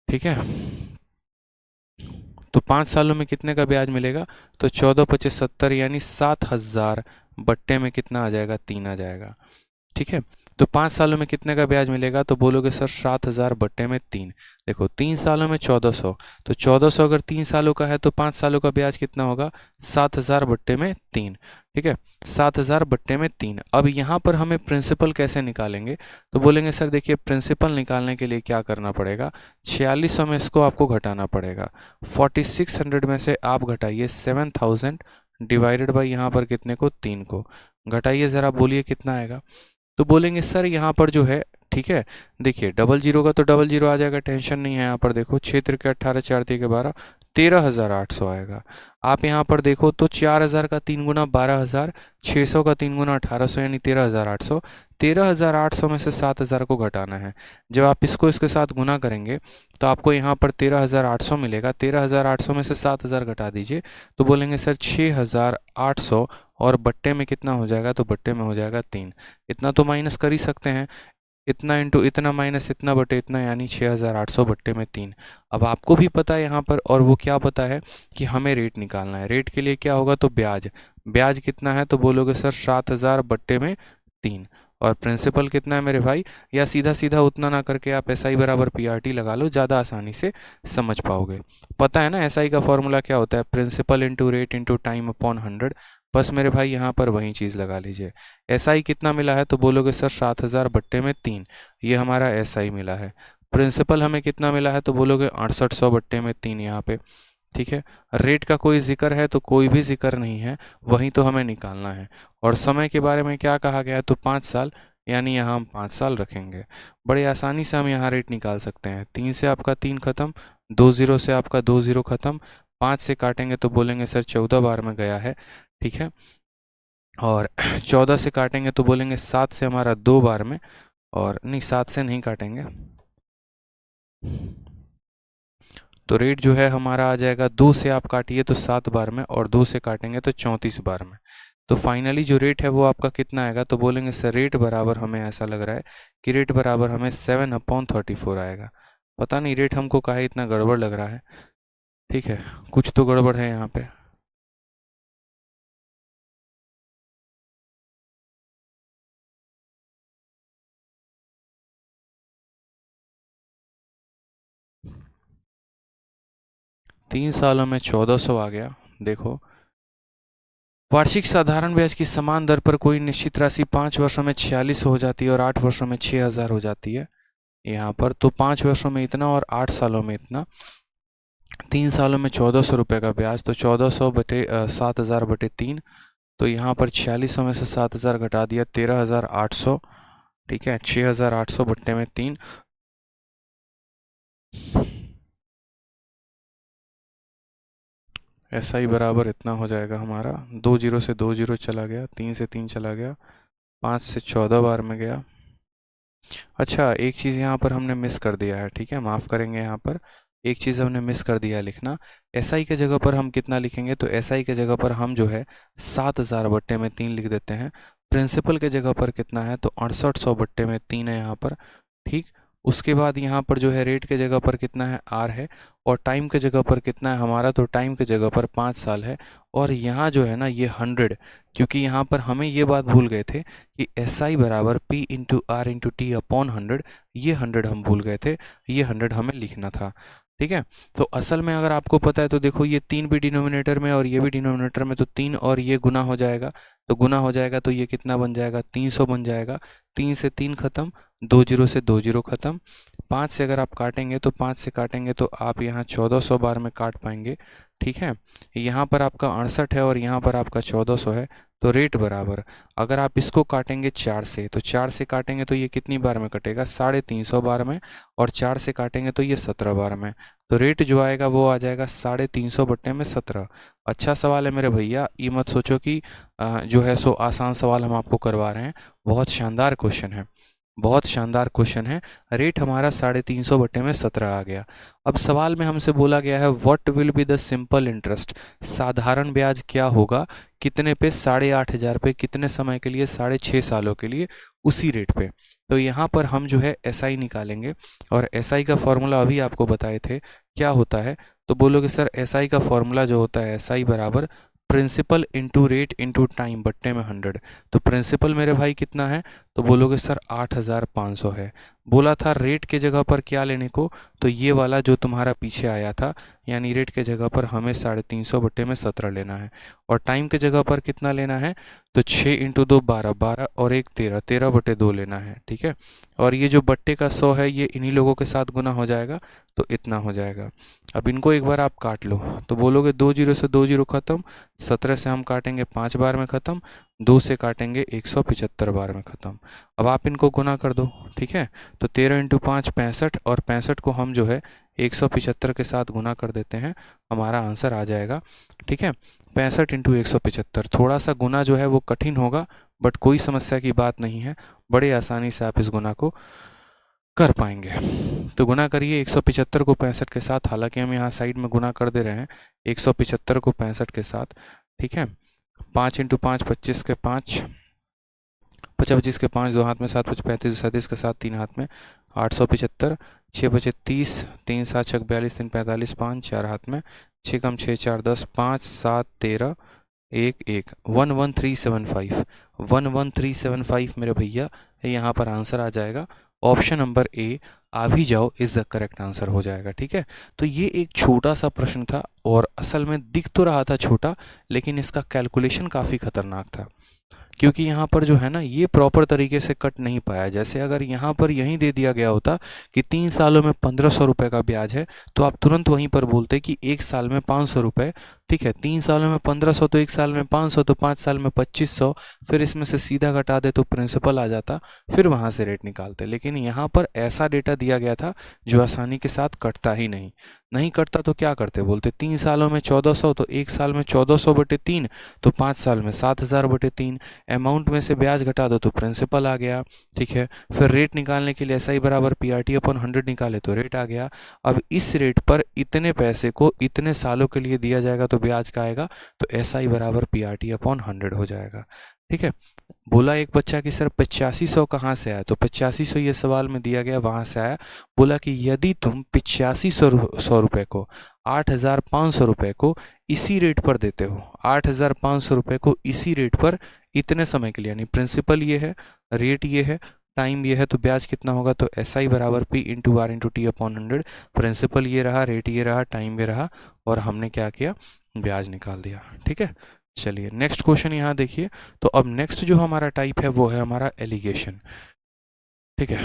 ठीक है, तो 5 सालों में कितने का ब्याज मिलेगा, तो 14×5 = 70, यानी 7000 बट्टे में कितना आ जाएगा, 3 आ जाएगा। ठीक है, तो 5 सालों में कितने का ब्याज मिलेगा, तो बोलोगे सर 7000 बट्टे में 3। देखो 3 सालों में 1400, तो 1400 अगर 3 सालों का है तो 5 सालों का ब्याज कितना होगा, 7000 बट्टे में 3। ठीक है, 7000 बट्टे में 3। अब यहाँ पर हमें प्रिंसिपल कैसे निकालेंगे, तो बोलेंगे सर देखिए प्रिंसिपल निकालने के लिए क्या करना पड़ेगा, 4600 में इसको आपको घटाना पड़ेगा, 4600 में से आप घटाइए 7000 डिवाइडेड बाई यहाँ पर कितने को, 3 को। घटाइए ज़रा, बोलिए कितना आएगा। तो बोलेंगे सर यहाँ पर जो है, ठीक है, देखिए डबल जीरो का तो डबल जीरो आ जाएगा, टेंशन नहीं है। यहाँ पर देखो 6 के 18, 4 के 12, 13800 आएगा। आप यहाँ पर देखो तो 4000 का 3 गुना 12000, 600 का 3 गुना 1800, यानी 13800। 13800 में से 7000 को घटाना है। जब आप इसको इसके साथ गुना करेंगे तो आपको यहाँ पर 13800 मिलेगा। 13800 में से 7000 घटा दीजिए तो बोलेंगे सर 6800, और बट्टे में कितना हो जाएगा, तो बट्टे में हो जाएगा 3। इतना तो माइनस कर ही सकते हैं, इतना इंटू इतना माइनस इतना बटे इतना, यानी 6800 बट्टे में 3। अब आपको भी पता है यहाँ पर, और वो क्या पता है कि हमें रेट निकालना है। रेट के लिए क्या होगा, तो ब्याज, ब्याज कितना है, तो बोलोगे सर 7000 बट्टे में 3। और प्रिंसिपल कितना है मेरे भाई, या सीधा सीधा उतना ना करके आप SI बराबर PRT लगा लो, ज़्यादा आसानी से समझ पाओगे। पता है ना SI का फॉर्मूला क्या होता है, principal into rate into time upon 100। बस मेरे भाई यहाँ पर वही चीज़ लगा लीजिए। SI कितना मिला है तो बोलोगे सर 7000 बट्टे में 3, ये हमारा SI मिला है। प्रिंसिपल हमें कितना मिला है तो बोलोगे 6800 बट्टे में 3 यहाँ पे। ठीक है, रेट का कोई जिक्र है तो कोई भी जिक्र नहीं है, वहीं तो हमें निकालना है। और समय के बारे में क्या कहा गया है तो 5 साल, यानी यहाँ हम 5 साल रखेंगे। बड़े आसानी से हम यहाँ रेट निकाल सकते हैं। 3 से आपका 3 खत्म, 2 0 से आपका 2 0 खत्म, 5 से काटेंगे तो बोलेंगे सर 14 बार में गया है। ठीक है, और 14 से काटेंगे तो बोलेंगे 7 से हमारा 2 बार में, और नहीं 7 से नहीं काटेंगे तो रेट जो है हमारा आ जाएगा 2 से आप काटिए तो 7 बार में, और 2 से काटेंगे तो 34 बार में। तो फाइनली जो रेट है वो आपका कितना आएगा तो बोलेंगे सर रेट बराबर, हमें ऐसा लग रहा है कि रेट बराबर हमें 7/34 आएगा। पता नहीं रेट हमको काहे इतना गड़बड़ लग रहा है। ठीक है, कुछ तो गड़बड़ है यहाँ पे। तीन सालों में 1400 आ गया। देखो, वार्षिक साधारण ब्याज की समान दर पर कोई निश्चित राशि 5 वर्षों में 46 हो जाती है और 8 वर्षों में 6000 हो जाती है यहाँ पर। तो 5 वर्षों में इतना और 8 सालों में इतना। 3 सालों में 1400 रुपये का ब्याज, तो 1400 बटे 7000 बटे 3, तो यहाँ पर 4600 में से 7000 घटा दिया 13800। ठीक है, 6800 बट्टे में 3। SI बराबर इतना हो जाएगा हमारा। 2 0 से 2 0 चला गया, 3 से 3 चला गया, 5 से 14 बार में गया। अच्छा, एक चीज़ यहाँ पर हमने मिस कर दिया है। ठीक है, माफ़ करेंगे, यहाँ पर एक चीज़ हमने मिस कर दिया है लिखना। SI के जगह पर हम कितना लिखेंगे तो SI के जगह पर हम जो है 7000 बट्टे में 3 लिख देते हैं। प्रिंसिपल के जगह पर कितना है तो 6800 बट्टे में 3 है यहाँ पर। ठीक, उसके बाद यहाँ पर जो है रेट के जगह पर कितना है R है, और टाइम के जगह पर कितना है हमारा तो टाइम के जगह पर 5 साल है। और यहाँ जो है ना ये 100, क्योंकि यहाँ पर हमें ये बात भूल गए थे कि SI बराबर P into R into T upon 100, ये 100 हम भूल गए थे, ये 100 हमें लिखना था। ठीक है, तो असल में अगर आपको पता है तो देखो ये 3 भी डिनोमिनेटर में और ये भी डिनोमिनेटर में, तो 3 और ये गुना हो जाएगा, तो गुना हो जाएगा तो ये कितना बन जाएगा 300 बन जाएगा। 3 से 3 खत्म, 2 0 से 2 0 खत्म, 5 से अगर आप काटेंगे तो 5 से काटेंगे तो आप यहाँ 1400 बार में काट पाएंगे। ठीक है, यहाँ पर आपका 68 है और यहाँ पर आपका 1400 है, तो रेट बराबर, अगर आप इसको काटेंगे 4 से तो 4 से काटेंगे तो ये कितनी बार में कटेगा 350 बार में, और 4 से काटेंगे तो ये 17 बार में, तो रेट जो आएगा वो आ जाएगा 350 बट्टे में 17। अच्छा सवाल है मेरे भैया, ये मत सोचो कि जो है सो आसान सवाल हम आपको करवा रहे हैं। बहुत शानदार क्वेश्चन है, बहुत शानदार क्वेश्चन है। रेट हमारा 350 बट्टे में 17 आ गया। अब सवाल में हमसे बोला गया है what will be the simple interest, साधारण ब्याज क्या होगा, कितने पे 8500 पे, कितने समय के लिए 6.5 सालों के लिए, उसी रेट पे। तो यहाँ पर हम जो है SI निकालेंगे, और SI का फॉर्मूला अभी आपको बताए थे क्या होता है, तो बोलोगे सर SI का फॉर्मूला जो होता है SI बराबर principal into rate into time बट्टे में 100। तो प्रिंसिपल मेरे भाई कितना है तो बोलोगे सर 8500 है। बोला था रेट के जगह पर क्या लेने को, तो ये वाला जो तुम्हारा पीछे आया था, यानी रेट के जगह पर हमें 350 बट्टे में 17 लेना है, और टाइम के जगह पर कितना लेना है तो 6 इंटू 2 12, 12 और 1 13, 13 बट्टे 2 लेना है। ठीक है, और ये जो बट्टे का 100 है ये इन्हीं लोगों के साथ गुना हो जाएगा, तो इतना हो जाएगा। अब इनको एक बार आप काट लो, तो बोलोगे 2 0 से 2 0 खत्म, 17 से हम काटेंगे 5 बार में ख़त्म, 2 से काटेंगे 175 बार में ख़त्म। अब आप इनको गुना कर दो। ठीक है, तो 13 इंटू 5 65, और 65 को हम जो है 175 के साथ गुना कर देते हैं, हमारा आंसर आ जाएगा। ठीक है, 65 इंटू 175। थोड़ा सा गुना जो है वो कठिन होगा, बट कोई समस्या की बात नहीं है, बड़े आसानी से आप इस गुना को कर पाएंगे। तो गुना करिए 175 को 65 के साथ, हालांकि हम यहाँ साइड में गुना कर दे रहे हैं 175 को 65 के साथ। ठीक है, 5 इंटू 5 25 के 5, 25 के 5 2 हाथ में, 7 5 35 37 के साथ 3 हाथ में, 875, 6 बचे 30, 3 7 6 42, 3 45, 5 4 हाथ में, 6 कम 6 4 10, 5 7 13, 1 1, 11375, 11375 मेरे भैया यहाँ पर आंसर आ जाएगा। ऑप्शन नंबर ए आ भी जाओ इज द करेक्ट आंसर हो जाएगा। ठीक है, तो ये एक छोटा सा प्रश्न था और असल में दिख तो रहा था छोटा, लेकिन इसका कैलकुलेशन काफ़ी खतरनाक था, क्योंकि यहाँ पर जो है ना ये प्रॉपर तरीके से कट नहीं पाया। जैसे अगर यहाँ पर यहीं दे दिया गया होता कि 3 सालों में 1500 रुपये का ब्याज है, तो आप तुरंत वहीं पर बोलते कि 1 साल में 500 रुपये। ठीक है, 3 सालों में 1500 तो 1 साल में 500, तो 5 साल में 2500, फिर इसमें से सीधा घटा दे तो प्रिंसिपल आ जाता, फिर वहाँ से रेट निकालते। लेकिन यहाँ पर ऐसा डेटा दिया गया था जो आसानी के साथ कटता ही नहीं कटता तो क्या करते, बोलते 3 सालों में 1400, तो 1 साल में 1400/3, तो 5 साल में 7000/3, अमाउंट में से ब्याज घटा दो तो प्रिंसिपल आ गया। ठीक है, फिर रेट निकालने के लिए SI बराबर PRT/100 निकाले तो रेट आ गया। अब इस रेट पर इतने पैसे को इतने सालों के लिए दिया जाएगा तो ब्याज का आएगा, तो SI बराबर PRT/100 हो जाएगा। ठीक है, बोला एक बच्चा कि सर 8500 कहाँ से आया, तो 8500 ये सवाल में दिया गया वहाँ से आया। बोला कि यदि तुम 8500 रुपये को 8500 रुपये को इसी रेट पर देते हो, 8500 रुपये को इसी रेट पर इतने समय के लिए, यानी प्रिंसिपल ये है, रेट ये है, टाइम ये है, तो ब्याज कितना होगा, तो SI बराबर P/R/T/100। प्रिंसिपल ये रहा, रेट ये रहा, टाइम ये रहा, और हमने क्या किया, ब्याज निकाल दिया। ठीक है, चलिए नेक्स्ट क्वेश्चन यहाँ देखिए। तो अब नेक्स्ट जो हमारा टाइप है वो है हमारा एलिगेशन। ठीक है,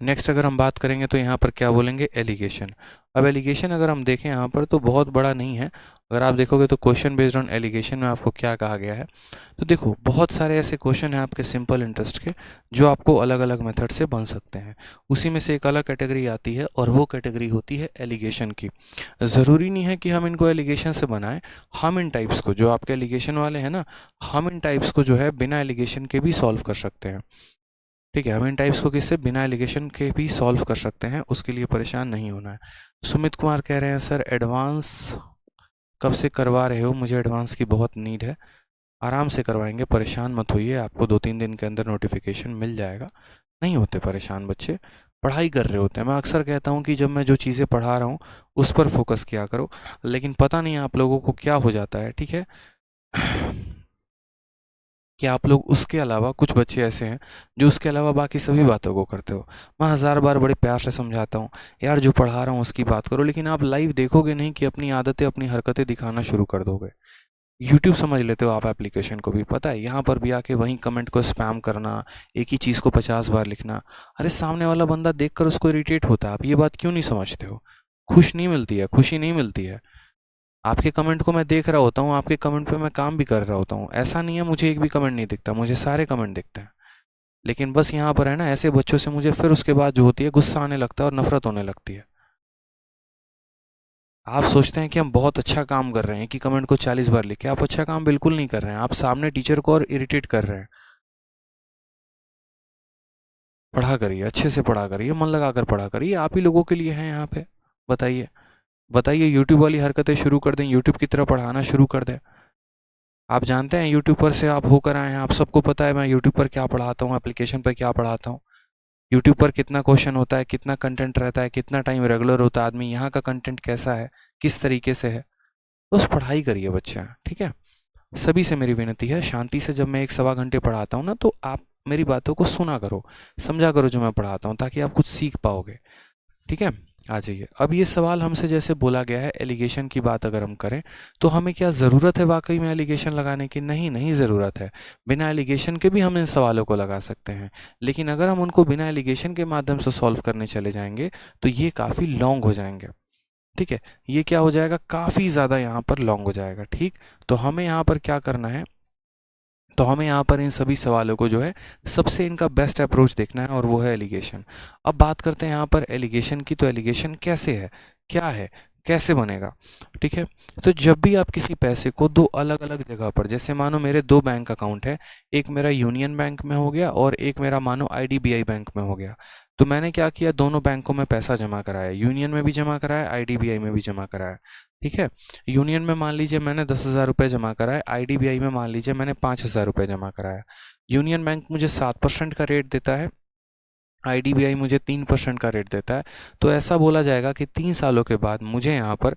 नेक्स्ट अगर हम बात करेंगे तो यहाँ पर क्या बोलेंगे, एलिगेशन। अब एलिगेशन अगर हम देखें यहाँ पर तो बहुत बड़ा नहीं है। अगर आप देखोगे तो क्वेश्चन बेस्ड ऑन एलिगेशन में आपको क्या कहा गया है, तो देखो बहुत सारे ऐसे क्वेश्चन हैं आपके सिंपल इंटरेस्ट के जो आपको अलग अलग मेथड से बन सकते हैं। उसी में से एक अलग कैटेगरी आती है और वो कैटेगरी होती है एलिगेशन की। ज़रूरी नहीं है कि हम इनको एलिगेशन से बनाएं, हम इन टाइप्स को, जो आपके एलिगेशन वाले हैं ना, हम इन टाइप्स को जो है बिना एलिगेशन के भी सॉल्व कर सकते हैं। ठीक है, हम इन टाइप्स को किससे, बिना एलिगेशन के भी सॉल्व कर सकते हैं, उसके लिए परेशान नहीं होना है। सुमित कुमार कह रहे हैं सर एडवांस कब से करवा रहे हो, मुझे एडवांस की बहुत नीड है। आराम से करवाएंगे, परेशान मत होइए, आपको 2-3 दिन के अंदर नोटिफिकेशन मिल जाएगा। नहीं होते परेशान बच्चे, पढ़ाई कर रहे होते हैं। मैं अक्सर कहता हूँ कि जब मैं जो चीज़ें पढ़ा रहा हूँ उस पर फोकस किया करो, लेकिन पता नहीं आप लोगों को क्या हो जाता है। ठीक है कि आप लोग उसके अलावा, कुछ बच्चे ऐसे हैं जो उसके अलावा बाकी सभी बातों को करते हो। मैं 1000 बार बड़े प्यार से समझाता हूँ यार जो पढ़ा रहा हूँ उसकी बात करो, लेकिन आप लाइव देखोगे नहीं कि अपनी आदतें अपनी हरकतें दिखाना शुरू कर दोगे। यूट्यूब समझ लेते हो आप एप्लीकेशन को भी, पता है यहाँ पर भी आके वहीं कमेंट को स्पैम करना, एक ही चीज़ को 50 बार लिखना। अरे सामने वाला बंदा देखकर उसको इरिटेट होता है, आप ये बात क्यों नहीं समझते हो? खुश नहीं मिलती है, खुशी नहीं मिलती है। आपके कमेंट को मैं देख रहा होता हूँ, आपके कमेंट पे मैं काम भी कर रहा होता हूँ, ऐसा नहीं है मुझे एक भी कमेंट नहीं दिखता, मुझे सारे कमेंट दिखते हैं। लेकिन बस यहाँ पर है ना, ऐसे बच्चों से मुझे फिर उसके बाद जो होती है गुस्सा आने लगता है और नफरत होने लगती है। आप सोचते हैं कि हम बहुत अच्छा काम कर रहे हैं कि कमेंट को 40 बार लिखे, आप अच्छा काम बिल्कुल नहीं कर रहे हैं, आप सामने टीचर को और इरिटेट कर रहे हैं। पढ़ा करिए, अच्छे से पढ़ा करिए, मन लगा कर पढ़ा करिए, आप ही लोगों के लिए हैं यहाँ पे। बताइए बताइए, यूट्यूब वाली हरकतें शुरू कर दें, यूट्यूब की तरह पढ़ाना शुरू कर दें। आप जानते हैं यूट्यूब पर से आप होकर आए हैं, आप सबको पता है मैं यूट्यूब पर क्या पढ़ाता हूँ, एप्लीकेशन पर क्या पढ़ाता हूँ, यूट्यूब पर कितना क्वेश्चन होता है, कितना कंटेंट रहता है, कितना टाइम रेगुलर होता है आदमी, यहाँ का कंटेंट कैसा है, किस तरीके से है। बस पढ़ाई करिए बच्चा। ठीक है, सभी से मेरी विनती है, शांति से जब मैं 1-1.25 घंटे पढ़ाता हूँ ना, तो आप मेरी बातों को सुना करो, समझा करो जो मैं पढ़ाता हूँ, ताकि आप कुछ सीख पाओगे। ठीक है, आ जाइए। अब ये सवाल हमसे जैसे बोला गया है, एलिगेशन की बात अगर हम करें तो हमें क्या ज़रूरत है वाकई में एलिगेशन लगाने की? नहीं, नहीं ज़रूरत है। बिना एलिगेशन के भी हम इन सवालों को लगा सकते हैं, लेकिन अगर हम उनको बिना एलिगेशन के माध्यम से सॉल्व करने चले जाएंगे तो ये काफ़ी लॉन्ग हो जाएंगे। ठीक है, ये क्या हो जाएगा, काफ़ी ज़्यादा यहाँ पर लॉन्ग हो जाएगा। ठीक, तो हमें यहाँ पर क्या करना है, तो हमें यहाँ पर इन सभी सवालों को जो है सबसे इनका बेस्ट अप्रोच देखना है, और वो है एलिगेशन। अब बात करते हैं यहाँ पर एलिगेशन की। तो एलिगेशन कैसे है, क्या है, कैसे बनेगा? ठीक है, तो जब भी आप किसी पैसे को दो अलग अलग जगह पर, जैसे मानो मेरे 2 बैंक अकाउंट है, एक मेरा यूनियन बैंक में हो गया और एक मेरा मानो IDBI बैंक में हो गया, तो मैंने क्या किया, दोनों बैंकों में पैसा जमा कराया, यूनियन में भी जमा कराया, IDBI में भी जमा कराया। ठीक है, यूनियन में मान लीजिए मैंने 10,000 रुपये जमा कराए, IDBI में मान लीजिए मैंने 5,000 रुपये जमा कराया। यूनियन बैंक मुझे 7% का रेट देता है, IDBI मुझे 3% का रेट देता है। तो ऐसा बोला जाएगा कि 3 सालों के बाद मुझे यहाँ पर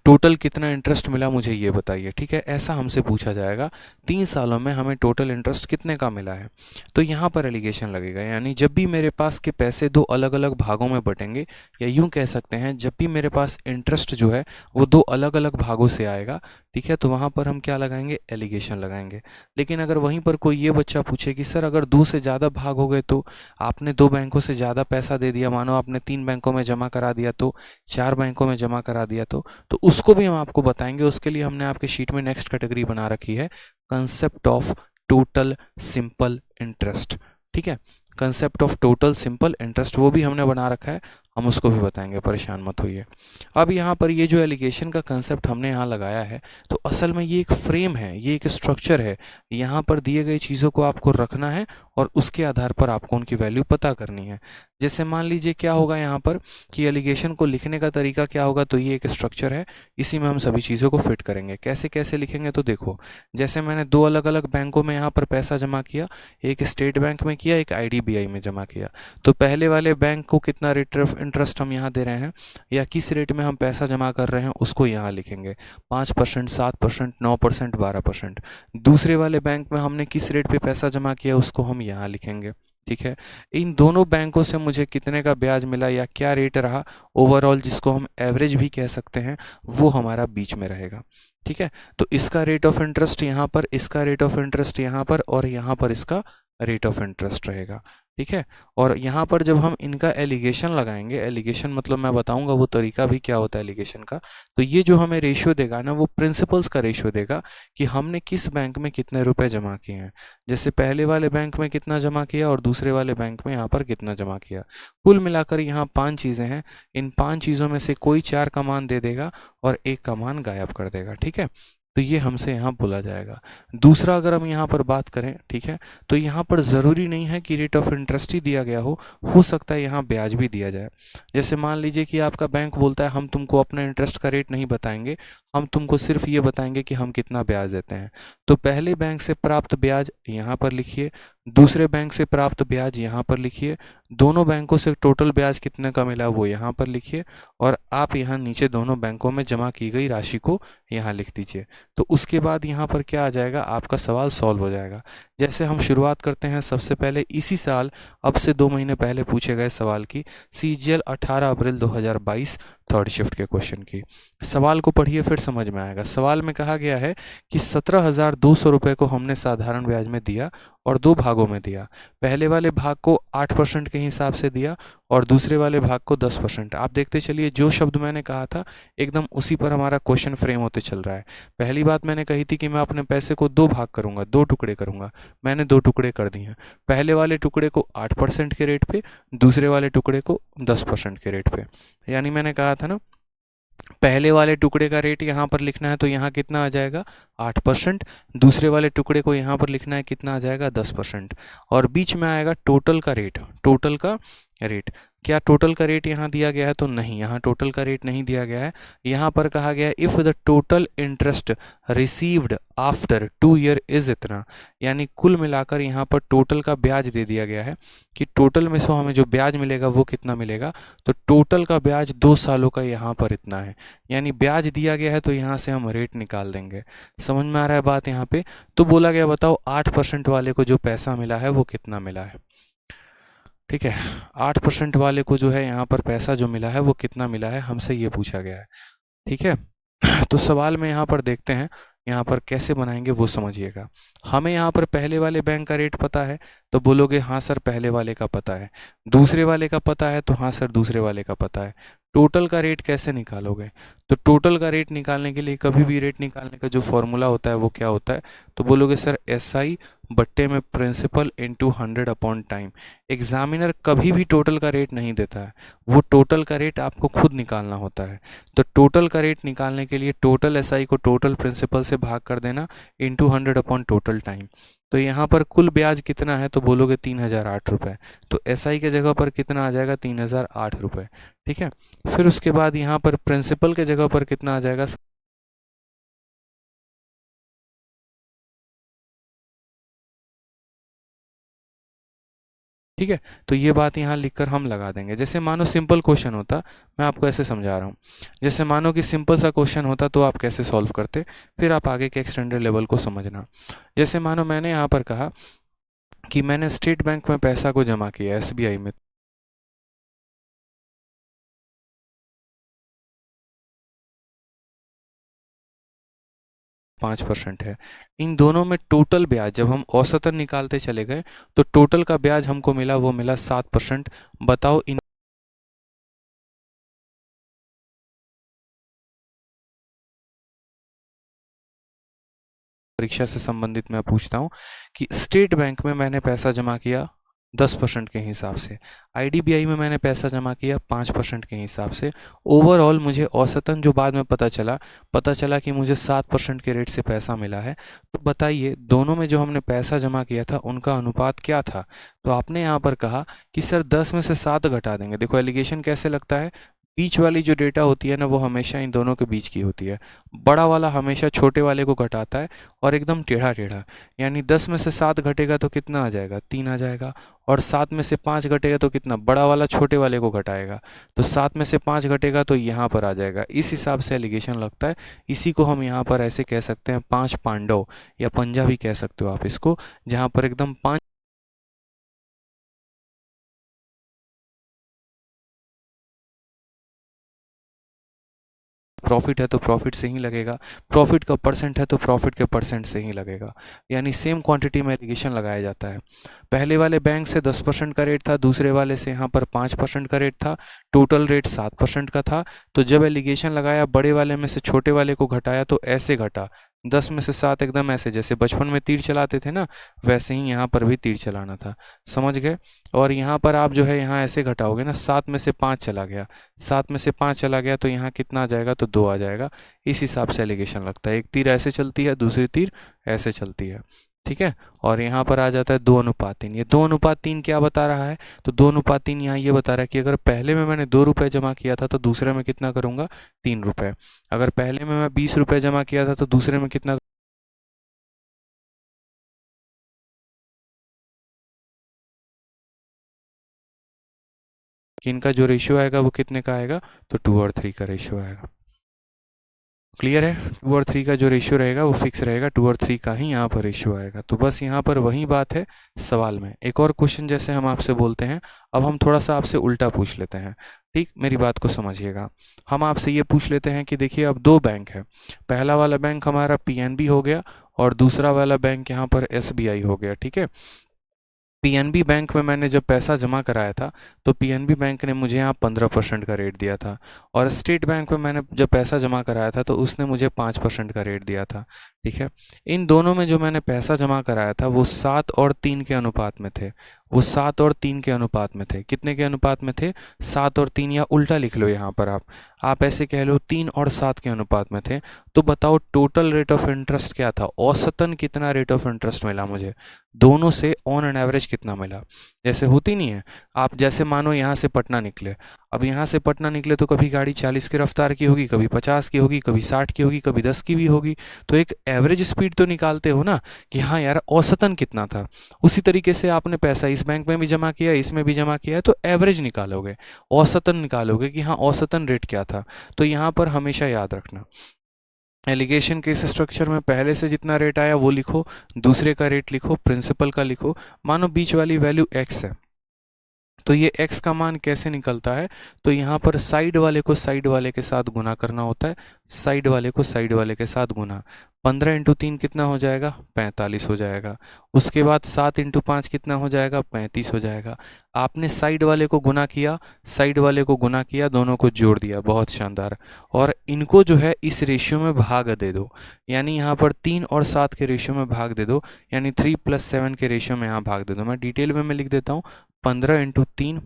टोटल कितना इंटरेस्ट मिला मुझे ये बताइए, ठीक है, ऐसा हमसे पूछा जाएगा 3 सालों में हमें टोटल इंटरेस्ट कितने का मिला है। तो यहाँ पर एलिगेशन लगेगा, यानी जब भी मेरे पास के पैसे दो अलग अलग भागों में बटेंगे, या यूं कह सकते हैं जब भी मेरे पास इंटरेस्ट जो है वो दो अलग अलग भागों से आएगा, ठीक है, तो वहाँ पर हम क्या लगाएंगे, एलिगेशन लगाएंगे। लेकिन अगर वहीं पर कोई ये बच्चा पूछे कि सर अगर 2 से ज़्यादा भाग हो गए, तो आपने 2 बैंकों से ज़्यादा पैसा दे दिया, मानो आपने 3 बैंकों में जमा करा दिया, तो 4 बैंकों में जमा करा दिया, तो उसको भी हम आपको बताएंगे। उसके लिए हमने आपके शीट में नेक्स्ट कैटेगरी बना रखी है, concept of total simple interest, ठीक है, concept of total simple interest वो भी हमने बना रखा है, हम उसको भी बताएंगे, परेशान मत होइए। अब यहाँ पर ये जो एलिगेशन का कंसेप्ट हमने यहाँ लगाया है, तो असल में ये एक फ्रेम है, ये एक स्ट्रक्चर है, यहाँ पर दिए गए चीज़ों को आपको रखना है और उसके आधार पर आपको उनकी वैल्यू पता करनी है। जैसे मान लीजिए क्या होगा यहाँ पर कि एलिगेशन को लिखने का तरीका क्या होगा, तो ये एक स्ट्रक्चर है, इसी में हम सभी चीज़ों को फिट करेंगे। कैसे कैसे लिखेंगे, तो देखो, जैसे मैंने 2 अलग अलग बैंकों में यहाँ पर पैसा जमा किया, एक स्टेट बैंक में किया, एक आईडीबीआई में जमा किया, तो पहले वाले बैंक को कितना रेट ऑफ इंटरेस्ट हम यहाँ दे रहे हैं, या किस रेट में हम पैसा जमा कर रहे हैं, उसको यहाँ लिखेंगे, 5%, 7%, 9%, 12%। दूसरे वाले बैंक में हमने किस रेट पे पैसा जमा किया, उसको हम यहाँ लिखेंगे, ठीक है। इन दोनों बैंकों से मुझे कितने का ब्याज मिला या क्या रेट रहा ओवरऑल, जिसको हम एवरेज भी कह सकते हैं, वो हमारा बीच में रहेगा, ठीक है। तो इसका रेट ऑफ इंटरेस्ट यहाँ पर, इसका रेट ऑफ इंटरेस्ट यहाँ पर, और यहाँ पर इसका रेट ऑफ इंटरेस्ट रहेगा, ठीक है। और यहाँ पर जब हम इनका एलिगेशन लगाएंगे, एलिगेशन मतलब मैं बताऊंगा वो तरीका भी क्या होता है एलिगेशन का, तो ये जो हमें रेशियो देगा ना, वो प्रिंसिपल्स का रेशियो देगा कि हमने किस बैंक में कितने रुपए जमा किए हैं। जैसे पहले वाले बैंक में कितना जमा किया और दूसरे वाले बैंक में यहाँ पर कितना जमा किया, कुल मिलाकर यहाँ 5 चीज़ें हैं, इन 5 चीज़ों में से कोई 4 का मान दे देगा और 1 का मान गायब कर देगा, ठीक है। तो ये हमसे यहाँ बोला जाएगा। दूसरा अगर हम यहाँ पर बात करें, ठीक है, तो यहाँ पर ज़रूरी नहीं है कि रेट ऑफ इंटरेस्ट ही दिया गया हो सकता है यहाँ ब्याज भी दिया जाए। जैसे मान लीजिए कि आपका बैंक बोलता है हम तुमको अपना इंटरेस्ट का रेट नहीं बताएंगे, हम तुमको सिर्फ ये बताएंगे कि हम कितना ब्याज देते हैं। तो पहले बैंक से प्राप्त ब्याज यहाँ पर लिखिए, दूसरे बैंक से प्राप्त ब्याज यहाँ पर लिखिए, दोनों बैंकों से टोटल ब्याज कितने का मिला वो यहाँ पर लिखिए, और आप यहाँ नीचे दोनों बैंकों में जमा की गई राशि को यहाँ लिख दीजिए। तो उसके बाद यहाँ पर क्या आ जाएगा, आपका सवाल सॉल्व हो जाएगा। जैसे हम शुरुआत करते हैं सबसे पहले इसी साल, अब से 2 महीने पहले पूछे गए सवाल की, सीजीएल 18 अप्रैल 2022 थर्ड शिफ्ट के क्वेश्चन की। सवाल को पढ़िए फिर समझ में आएगा। सवाल में कहा गया है कि 17,200 रुपये को हमने साधारण ब्याज में दिया और 2 भागों में दिया। पहले वाले भाग को 8% के हिसाब से दिया और दूसरे वाले भाग को 10%। आप देखते चलिए, जो शब्द मैंने कहा था एकदम उसी पर हमारा क्वेश्चन फ्रेम होते चल रहा है। पहली बात मैंने कही थी कि मैं अपने पैसे को 2 भाग करूंगा, 2 टुकड़े करूंगा, मैंने 2 टुकड़े कर दिए हैं। पहले वाले टुकड़े को 8% के रेट पे, दूसरे वाले टुकड़े को 10% के रेट पे। यानी मैंने कहा था ना, पहले वाले टुकड़े का रेट यहाँ पर लिखना है तो यहाँ कितना आ जाएगा 8%, दूसरे वाले टुकड़े को यहाँ पर लिखना है कितना आ जाएगा 10%, और बीच में आएगा टोटल का रेट, टोटल का रेट। क्या टोटल का रेट यहाँ दिया गया है, तो नहीं, यहाँ टोटल का रेट नहीं दिया गया है। यहाँ पर कहा गया है if the total interest received after 2 year is इतना, यानी कुल मिलाकर यहाँ पर टोटल का ब्याज दे दिया गया है कि टोटल में से हमें जो ब्याज मिलेगा वो कितना मिलेगा, तो टोटल का ब्याज 2 सालों का यहाँ पर इतना है। यानी ब्याज दिया गया है तो यहाँ से हम रेट निकाल देंगे। समझ में आ रहा है बात यहाँ पे। तो बोला गया बताओ 8% वाले को जो पैसा मिला है वो कितना मिला है, ठीक है, 8% वाले को जो है यहाँ पर पैसा जो मिला है वो कितना मिला है, हमसे ये पूछा गया है, ठीक है। तो सवाल में यहाँ पर देखते हैं, यहाँ पर कैसे बनाएंगे वो समझिएगा। हमें यहाँ पर पहले वाले बैंक का रेट पता है, तो बोलोगे हाँ सर पहले वाले का पता है, दूसरे वाले का पता है, तो हाँ सर दूसरे वाले का पता है। टोटल का रेट कैसे निकालोगे, तो टोटल का रेट निकालने के लिए कभी भी रेट निकालने का जो फॉर्मूला होता है वो क्या होता है, तो बोलोगे सर SI बट्टे में principal into 100 upon time. Examiner कभी भी टोटल का रेट नहीं देता है, वो टोटल का रेट आपको खुद निकालना होता है। तो टोटल का रेट निकालने के लिए टोटल SI को टोटल प्रिंसिपल से भाग कर देना इंटू 100 अपॉन टोटल टाइम। तो यहाँ पर कुल ब्याज कितना है, तो बोलोगे 3,008 रुपये, तो SI के जगह पर कितना आ जाएगा 3,008 रुपये, ठीक है। फिर उसके बाद यहाँ पर प्रिंसिपल के जगह पर कितना आ जाएगा, ठीक है, तो ये बात यहाँ लिखकर हम लगा देंगे। जैसे मानो सिंपल क्वेश्चन होता, मैं आपको ऐसे समझा रहा हूँ, जैसे मानो कि सिंपल सा क्वेश्चन होता तो आप कैसे सॉल्व करते, फिर आप आगे के एक्सटेंडेड लेवल को समझना। जैसे मानो मैंने यहाँ पर कहा कि मैंने स्टेट बैंक में पैसा को जमा किया, एसबीआई में 5% है। इन दोनों में टोटल ब्याज जब हम औसतन निकालते चले गए तो टोटल का ब्याज हमको मिला, वो मिला 7%। बताओ इन परीक्षा से संबंधित मैं पूछता हूँ कि स्टेट बैंक में मैंने पैसा जमा किया 10% के हिसाब से, आईडीबीआई में मैंने पैसा जमा किया 5% के हिसाब से, ओवरऑल मुझे औसतन जो बाद में पता चला कि मुझे 7% के रेट से पैसा मिला है। तो बताइए दोनों में जो हमने पैसा जमा किया था उनका अनुपात क्या था। तो आपने यहाँ पर कहा कि सर 10 में से 7 घटा देंगे। देखो एलिगेशन कैसे लगता है, बीच वाली जो डेटा होती है ना वो हमेशा इन दोनों के बीच की होती है। बड़ा वाला हमेशा छोटे वाले को घटाता है और एकदम टेढ़ा टेढ़ा, यानी 10 में से 7 घटेगा तो कितना आ जाएगा, 3 आ जाएगा। और 7 में से 5 घटेगा तो कितना, बड़ा वाला छोटे वाले को घटाएगा, तो 7 में से 5 घटेगा तो यहाँ पर आ जाएगा। इस हिसाब से एलिगेशन लगता है। इसी को हम यहाँ पर ऐसे कह सकते हैं 5 पांडव, या पंजा भी कह सकते हो आप इसको, जहाँ पर एकदम 5 प्रॉफिट है तो प्रॉफिट से ही लगेगा, प्रॉफिट का परसेंट है तो प्रॉफिट के परसेंट से ही लगेगा, यानी सेम क्वांटिटी में एलिगेशन लगाया जाता है। पहले वाले बैंक से 10% का रेट था, दूसरे वाले से यहाँ पर 5% का रेट था, टोटल रेट 7% का था। तो जब एलिगेशन लगाया बड़े वाले में से छोटे वाले को घटाया तो ऐसे घटा, 10 में से 7 एकदम ऐसे, जैसे बचपन में तीर चलाते थे ना वैसे ही यहाँ पर भी तीर चलाना था, समझ गए। और यहाँ पर आप जो है यहाँ ऐसे घटाओगे ना, 7 में से 5 चला गया, 7 में से 5 चला गया तो यहाँ कितना आ जाएगा, तो 2 आ जाएगा। इस हिसाब से एलिगेशन लगता है, एक तीर ऐसे चलती है दूसरी तीर ऐसे चलती है, ठीक है। और यहाँ पर आ जाता है 2:3। ये 2:3 क्या बता रहा है, तो 2:3 यहाँ ये बता रहा है कि अगर पहले में मैंने 2 रुपये जमा किया था तो दूसरे में कितना करूँगा, 3 रुपये। अगर पहले में मैं 20 रुपये जमा किया था तो दूसरे में कितना, कि इनका जो रेशियो आएगा वो कितने का आएगा, तो 2 और 3 का रेशियो आएगा। क्लियर है, 2 और 3 का जो रेशियो रहेगा वो फिक्स रहेगा, 2 और 3 का ही यहाँ पर रेशियो आएगा। तो बस यहाँ पर वही बात है सवाल में। एक और क्वेश्चन जैसे हम आपसे बोलते हैं, अब हम थोड़ा सा आपसे उल्टा पूछ लेते हैं, ठीक, मेरी बात को समझिएगा। हम आपसे ये पूछ लेते हैं कि देखिए अब 2 बैंक है, पहला वाला बैंक हमारा पीएनबी हो गया और दूसरा वाला बैंक यहाँ पर एसबीआई हो गया, ठीक है। पीएनबी बैंक में मैंने जब पैसा जमा कराया था तो पीएनबी बैंक ने मुझे यहाँ 15% का रेट दिया था, और स्टेट बैंक में मैंने जब पैसा जमा कराया था तो उसने मुझे 5% का रेट दिया था, ठीक है। इन दोनों में जो मैंने पैसा जमा कराया था वो 7 और 3 के अनुपात में थे, वो 7 और 3 के अनुपात में थे। कितने के अनुपात में थे, 7 और 3, या उल्टा लिख लो यहाँ पर आप ऐसे कह लो 3 और 7 के अनुपात में थे। तो बताओ टोटल रेट ऑफ इंटरेस्ट क्या था, औसतन कितना रेट ऑफ इंटरेस्ट मिला मुझे, दोनों से ऑन एन एवरेज कितना मिला। जैसे होती नहीं है, आप जैसे मानो यहाँ से पटना निकले, अब यहाँ से पटना निकले तो कभी गाड़ी 40 की रफ्तार की होगी, कभी 50 की होगी, कभी 60 की होगी, कभी 10 की भी होगी। तो एक एवरेज स्पीड तो निकालते हो ना कि हाँ यार औसतन कितना था। उसी तरीके से आपने पैसा इस बैंक में भी जमा किया, इसमें भी जमा किया है, तो एवरेज निकालोगे, औसतन निकालोगे कि हाँ औसतन रेट क्या था। तो यहाँ पर हमेशा याद रखना, एलिगेशन केस स्ट्रक्चर में पहले से जितना रेट आया वो लिखो, दूसरे का रेट लिखो, प्रिंसिपल का लिखो। मानो बीच वाली वैल्यू x है तो ये x का मान कैसे निकलता है, तो यहाँ पर साइड वाले को साइड वाले के साथ गुना करना होता है, साइड वाले को साइड वाले के साथ गुना। 15 × 3 कितना हो जाएगा, 45 हो जाएगा। उसके बाद 7 × 5 कितना हो जाएगा, 35 हो जाएगा। आपने साइड वाले को गुना किया, साइड वाले को गुना किया, दोनों को जोड़ दिया, बहुत शानदार। और इनको जो है इस रेशियो में भाग दे दो, यानी यहाँ पर 3 और 7 के रेशियो में भाग दे दो, यानी 3 + 7 के रेशियो में यहाँ भाग दे दो। मैं डिटेल में लिख देता हूँ, 15 × 3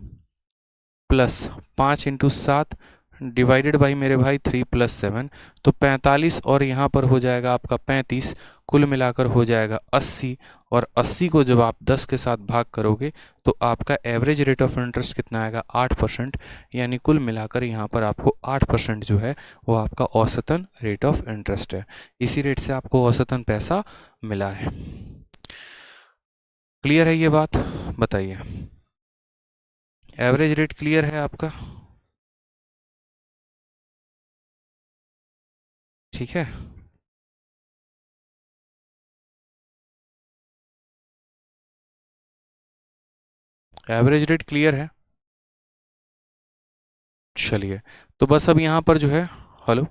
+ 5 × 7 डिवाइडेड बाई मेरे भाई 3 + 7, तो 45, और यहाँ पर हो जाएगा आपका 35, कुल मिलाकर हो जाएगा 80। और 80 को जब आप 10 के साथ भाग करोगे तो आपका एवरेज रेट ऑफ इंटरेस्ट कितना आएगा, 8%। यानी कुल मिलाकर यहाँ पर आपको 8% जो है वो आपका औसतन रेट ऑफ इंटरेस्ट है। इसी रेट से आपको औसतन पैसा मिला है। क्लियर है ये बात, बताइए। एवरेज रेट क्लियर है आपका? ठीक है, एवरेज रेट क्लियर है। चलिए, तो बस अब यहाँ पर जो है, हेलो,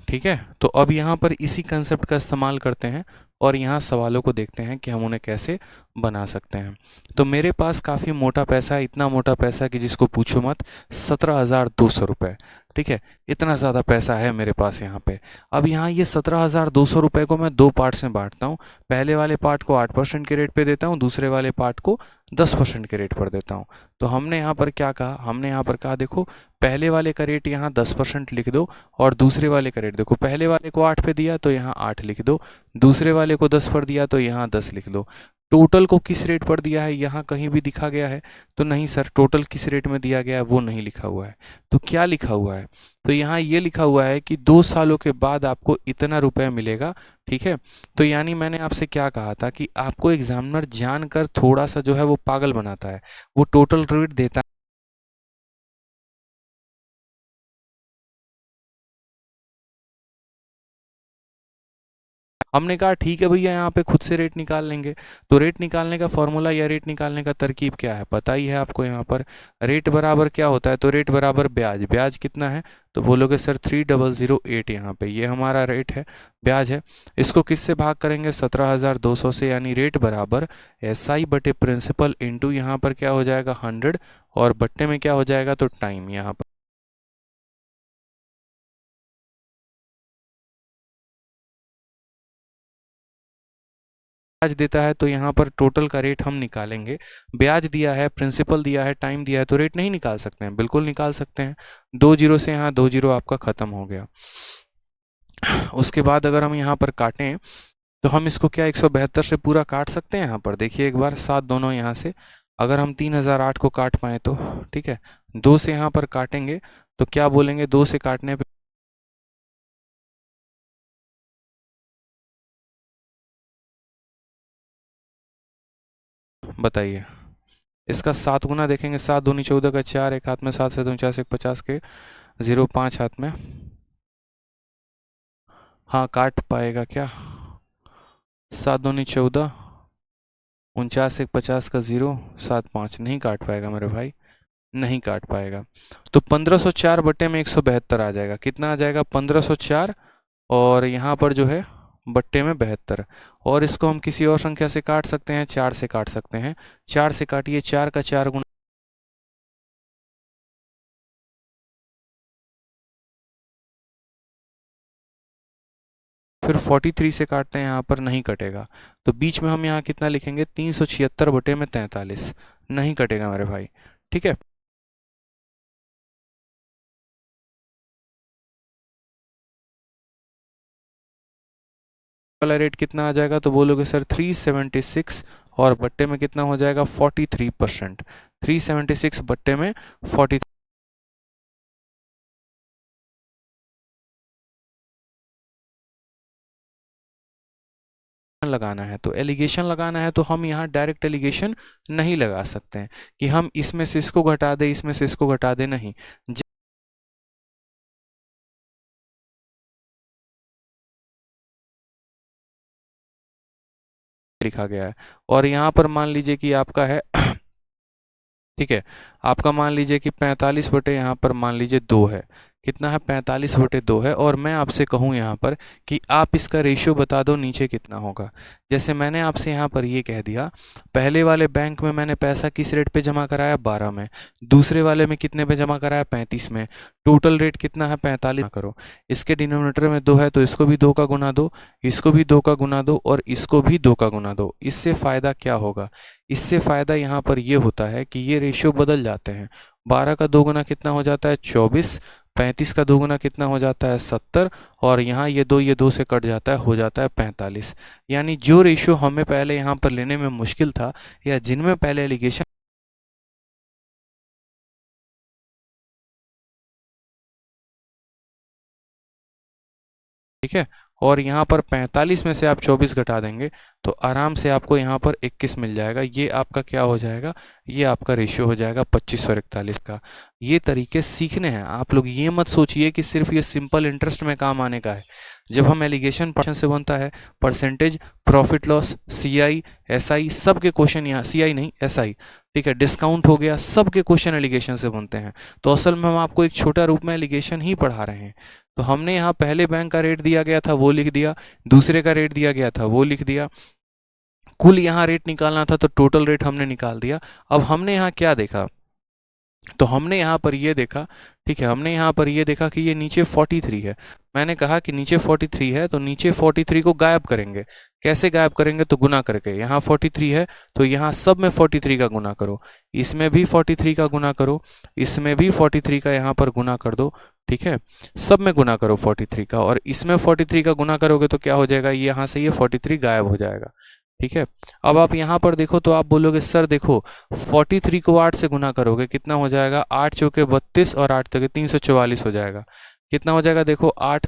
ठीक है। तो अब यहाँ पर इसी कंसेप्ट का इस्तेमाल करते हैं और यहाँ सवालों को देखते हैं कि हम उन्हें कैसे बना सकते हैं। तो मेरे पास काफ़ी मोटा पैसा है, इतना मोटा पैसा कि जिसको पूछो मत, 17,200 रुपये। ठीक है, इतना ज़्यादा पैसा है मेरे पास यहाँ पे। अब यहाँ ये 17,200 रुपये को मैं दो पार्ट्स में बांटता हूँ। पहले वाले पार्ट को 8% के रेट पे देता हूँ, दूसरे वाले पार्ट को 10% के रेट पर देता हूँ। तो हमने यहाँ पर क्या कहा, हमने यहाँ पर कहा देखो, पहले वाले का रेट यहाँ 10% लिख दो और दूसरे वाले का रेट देखो, पहले वाले को 8 पे दिया तो यहाँ 8 लिख दो, दूसरे वाले को 10 पर दिया तो यहाँ 10 लिख दो। टोटल को किस रेट पर दिया है यहाँ कहीं भी दिखा गया है? तो नहीं सर, टोटल किस रेट में दिया गया है वो नहीं लिखा हुआ है। तो क्या लिखा हुआ है? तो यहाँ ये लिखा हुआ है कि 2 सालों के बाद आपको इतना रुपया मिलेगा। ठीक है, तो यानी मैंने आपसे क्या कहा था कि आपको एग्जामिनर जानकर थोड़ा सा जो है वो पागल बनाता है, वो टोटल रेट देता। हमने कहा ठीक है भैया, यहाँ पे खुद से रेट निकाल लेंगे। तो रेट निकालने का फॉर्मूला या रेट निकालने का तरकीब क्या है पता ही है आपको। यहाँ पर रेट बराबर क्या होता है? तो रेट बराबर ब्याज। ब्याज कितना है? तो बोलोगे सर 3008। यहाँ पे ये हमारा रेट है, ब्याज है। इसको किससे भाग करेंगे? 17,200 से, यानी रेट बराबर SI बटे प्रिंसिपल इंटू यहाँ पर क्या हो जाएगा 100, और बट्टे में क्या हो जाएगा तो टाइम। यहाँ पर ब्याज देता है तो यहाँ पर टोटल का रेट हम निकालेंगे। ब्याज दिया है, प्रिंसिपल दिया है, टाइम दिया है, तो रेट नहीं निकाल सकते हैं? बिल्कुल निकाल सकते हैं। 2 जीरो से यहाँ 2 जीरो आपका ख़त्म हो गया। उसके बाद अगर हम यहाँ पर काटें तो हम इसको क्या 172 से पूरा काट सकते हैं? यहाँ पर देखिए एक बार, साथ दोनों यहाँ से अगर हम 3008 को काट पाए तो ठीक है। 2 से यहाँ पर काटेंगे तो क्या बोलेंगे? 2 से काटने पे बताइए, इसका 7 गुना देखेंगे। 7 दूनी 14 का 4, एक हाथ में 7 से 49 एक 50 के 0, 5 हाथ में। हाँ, काट पाएगा क्या? 7 दूनी 14, 49 एक 50 का 0, 7 5, नहीं काट पाएगा मेरे भाई, नहीं काट पाएगा। तो 1504 बटे में 172 आ जाएगा। कितना आ जाएगा? 1504, और यहाँ पर जो है बट्टे में 72। और इसको हम किसी और संख्या से काट सकते हैं, 4 से काट सकते हैं। 4 से काटिए, 4 का 4 गुना, फिर 43 से काटते हैं, यहाँ पर नहीं कटेगा। तो बीच में हम यहाँ कितना लिखेंगे? 376 बटे में 43, नहीं कटेगा मेरे भाई। ठीक है, वाला रेट कितना आ जाएगा? तो बोलोगे सर 376, और बट्टे में कितना हो जाएगा? 43%। 376 बट्टे में 43 लगाना है। तो एलिगेशन लगाना है तो हम यहाँ डायरेक्ट एलिगेशन नहीं लगा सकते हैं कि हम इसमें से इसको घटा दें, इसमें से इसको घटा दें, नहीं। लिखा गया है। और यहाँ पर मान लीजिए कि आपका है ठीक है, आपका मान लीजिए कि 45 बटे यहाँ पर मान लीजिए 2 है। कितना है? 45 बटे 2 है। और मैं आपसे कहूँ यहाँ पर कि आप इसका रेशियो बता दो नीचे कितना होगा। जैसे मैंने आपसे यहाँ पर ये कह दिया, पहले वाले बैंक में मैंने पैसा किस रेट पे जमा कराया? 12 में। दूसरे वाले में कितने पे जमा कराया? 35 में। टोटल रेट कितना है? 45 करो। इसके डिनोमिनेटर में 2 है तो इसको भी 2 का गुना दो, इसको भी 2 का गुना दो, और इसको भी 2 का गुना दो। इससे फ़ायदा क्या होगा? इससे फ़ायदा यहाँ पर ये होता है कि ये रेशियो बदल जाते हैं। 12 का 2 गुना कितना हो जाता है? 24, 35 का दोगुना कितना हो जाता है 70, और यहाँ ये दो से कट जाता है, हो जाता है 45। यानी जो रेशियो हमें पहले यहाँ पर लेने में मुश्किल था, या जिनमें पहले एलिगेशन, ठीक है, और यहाँ पर 45 में से आप 24 घटा देंगे तो आराम से आपको यहाँ पर 21 मिल जाएगा। ये आपका क्या हो जाएगा, ये आपका रेशियो हो जाएगा 25 और 41 का। ये तरीके सीखने हैं, आप लोग ये मत सोचिए कि सिर्फ ये सिंपल इंटरेस्ट में काम आने का है। जब हम एलिगेशन पर्सन से बनता है, percentage, profit loss, CI, SI, सब के क्वेश्चन यहाँ, सीआई नहीं एसआई, ठीक है, डिस्काउंट हो गया, सब के क्वेश्चन एलिगेशन से बनते हैं। तो असल में हम आपको एक छोटा रूप में एलिगेशन ही पढ़ा रहे हैं। तो हमने यहाँ पहले बैंक का रेट दिया गया था वो लिख दिया, दूसरे का रेट दिया गया था वो लिख दिया, कुल यहाँ रेट निकालना था तो टोटल रेट हमने निकाल दिया। अब हमने यहाँ क्या देखा, तो हमने यहाँ पर ये देखा, ठीक है, हमने यहाँ पर ये देखा कि ये नीचे 43 है। मैंने कहा कि नीचे 43 है तो नीचे 43 को गायब करेंगे। कैसे गायब करेंगे, तो गुना करके। यहाँ 43 है तो यहाँ सब में 43 का गुना करो, इसमें भी 43 का गुना करो, इसमें भी 43 का यहाँ पर गुना कर दो, ठीक है, सब में गुना करो 43 का, और इसमें 43 का गुना करोगे तो क्या हो जाएगा, ये यहाँ से ये 43 गायब हो जाएगा, ठीक है। अब आप यहाँ पर देखो तो आप बोलोगे सर देखो 43 को 8 से गुना करोगे कितना हो जाएगा, 8 चौके 32 और 8 तक 344 हो जाएगा। कितना हो जाएगा देखो 8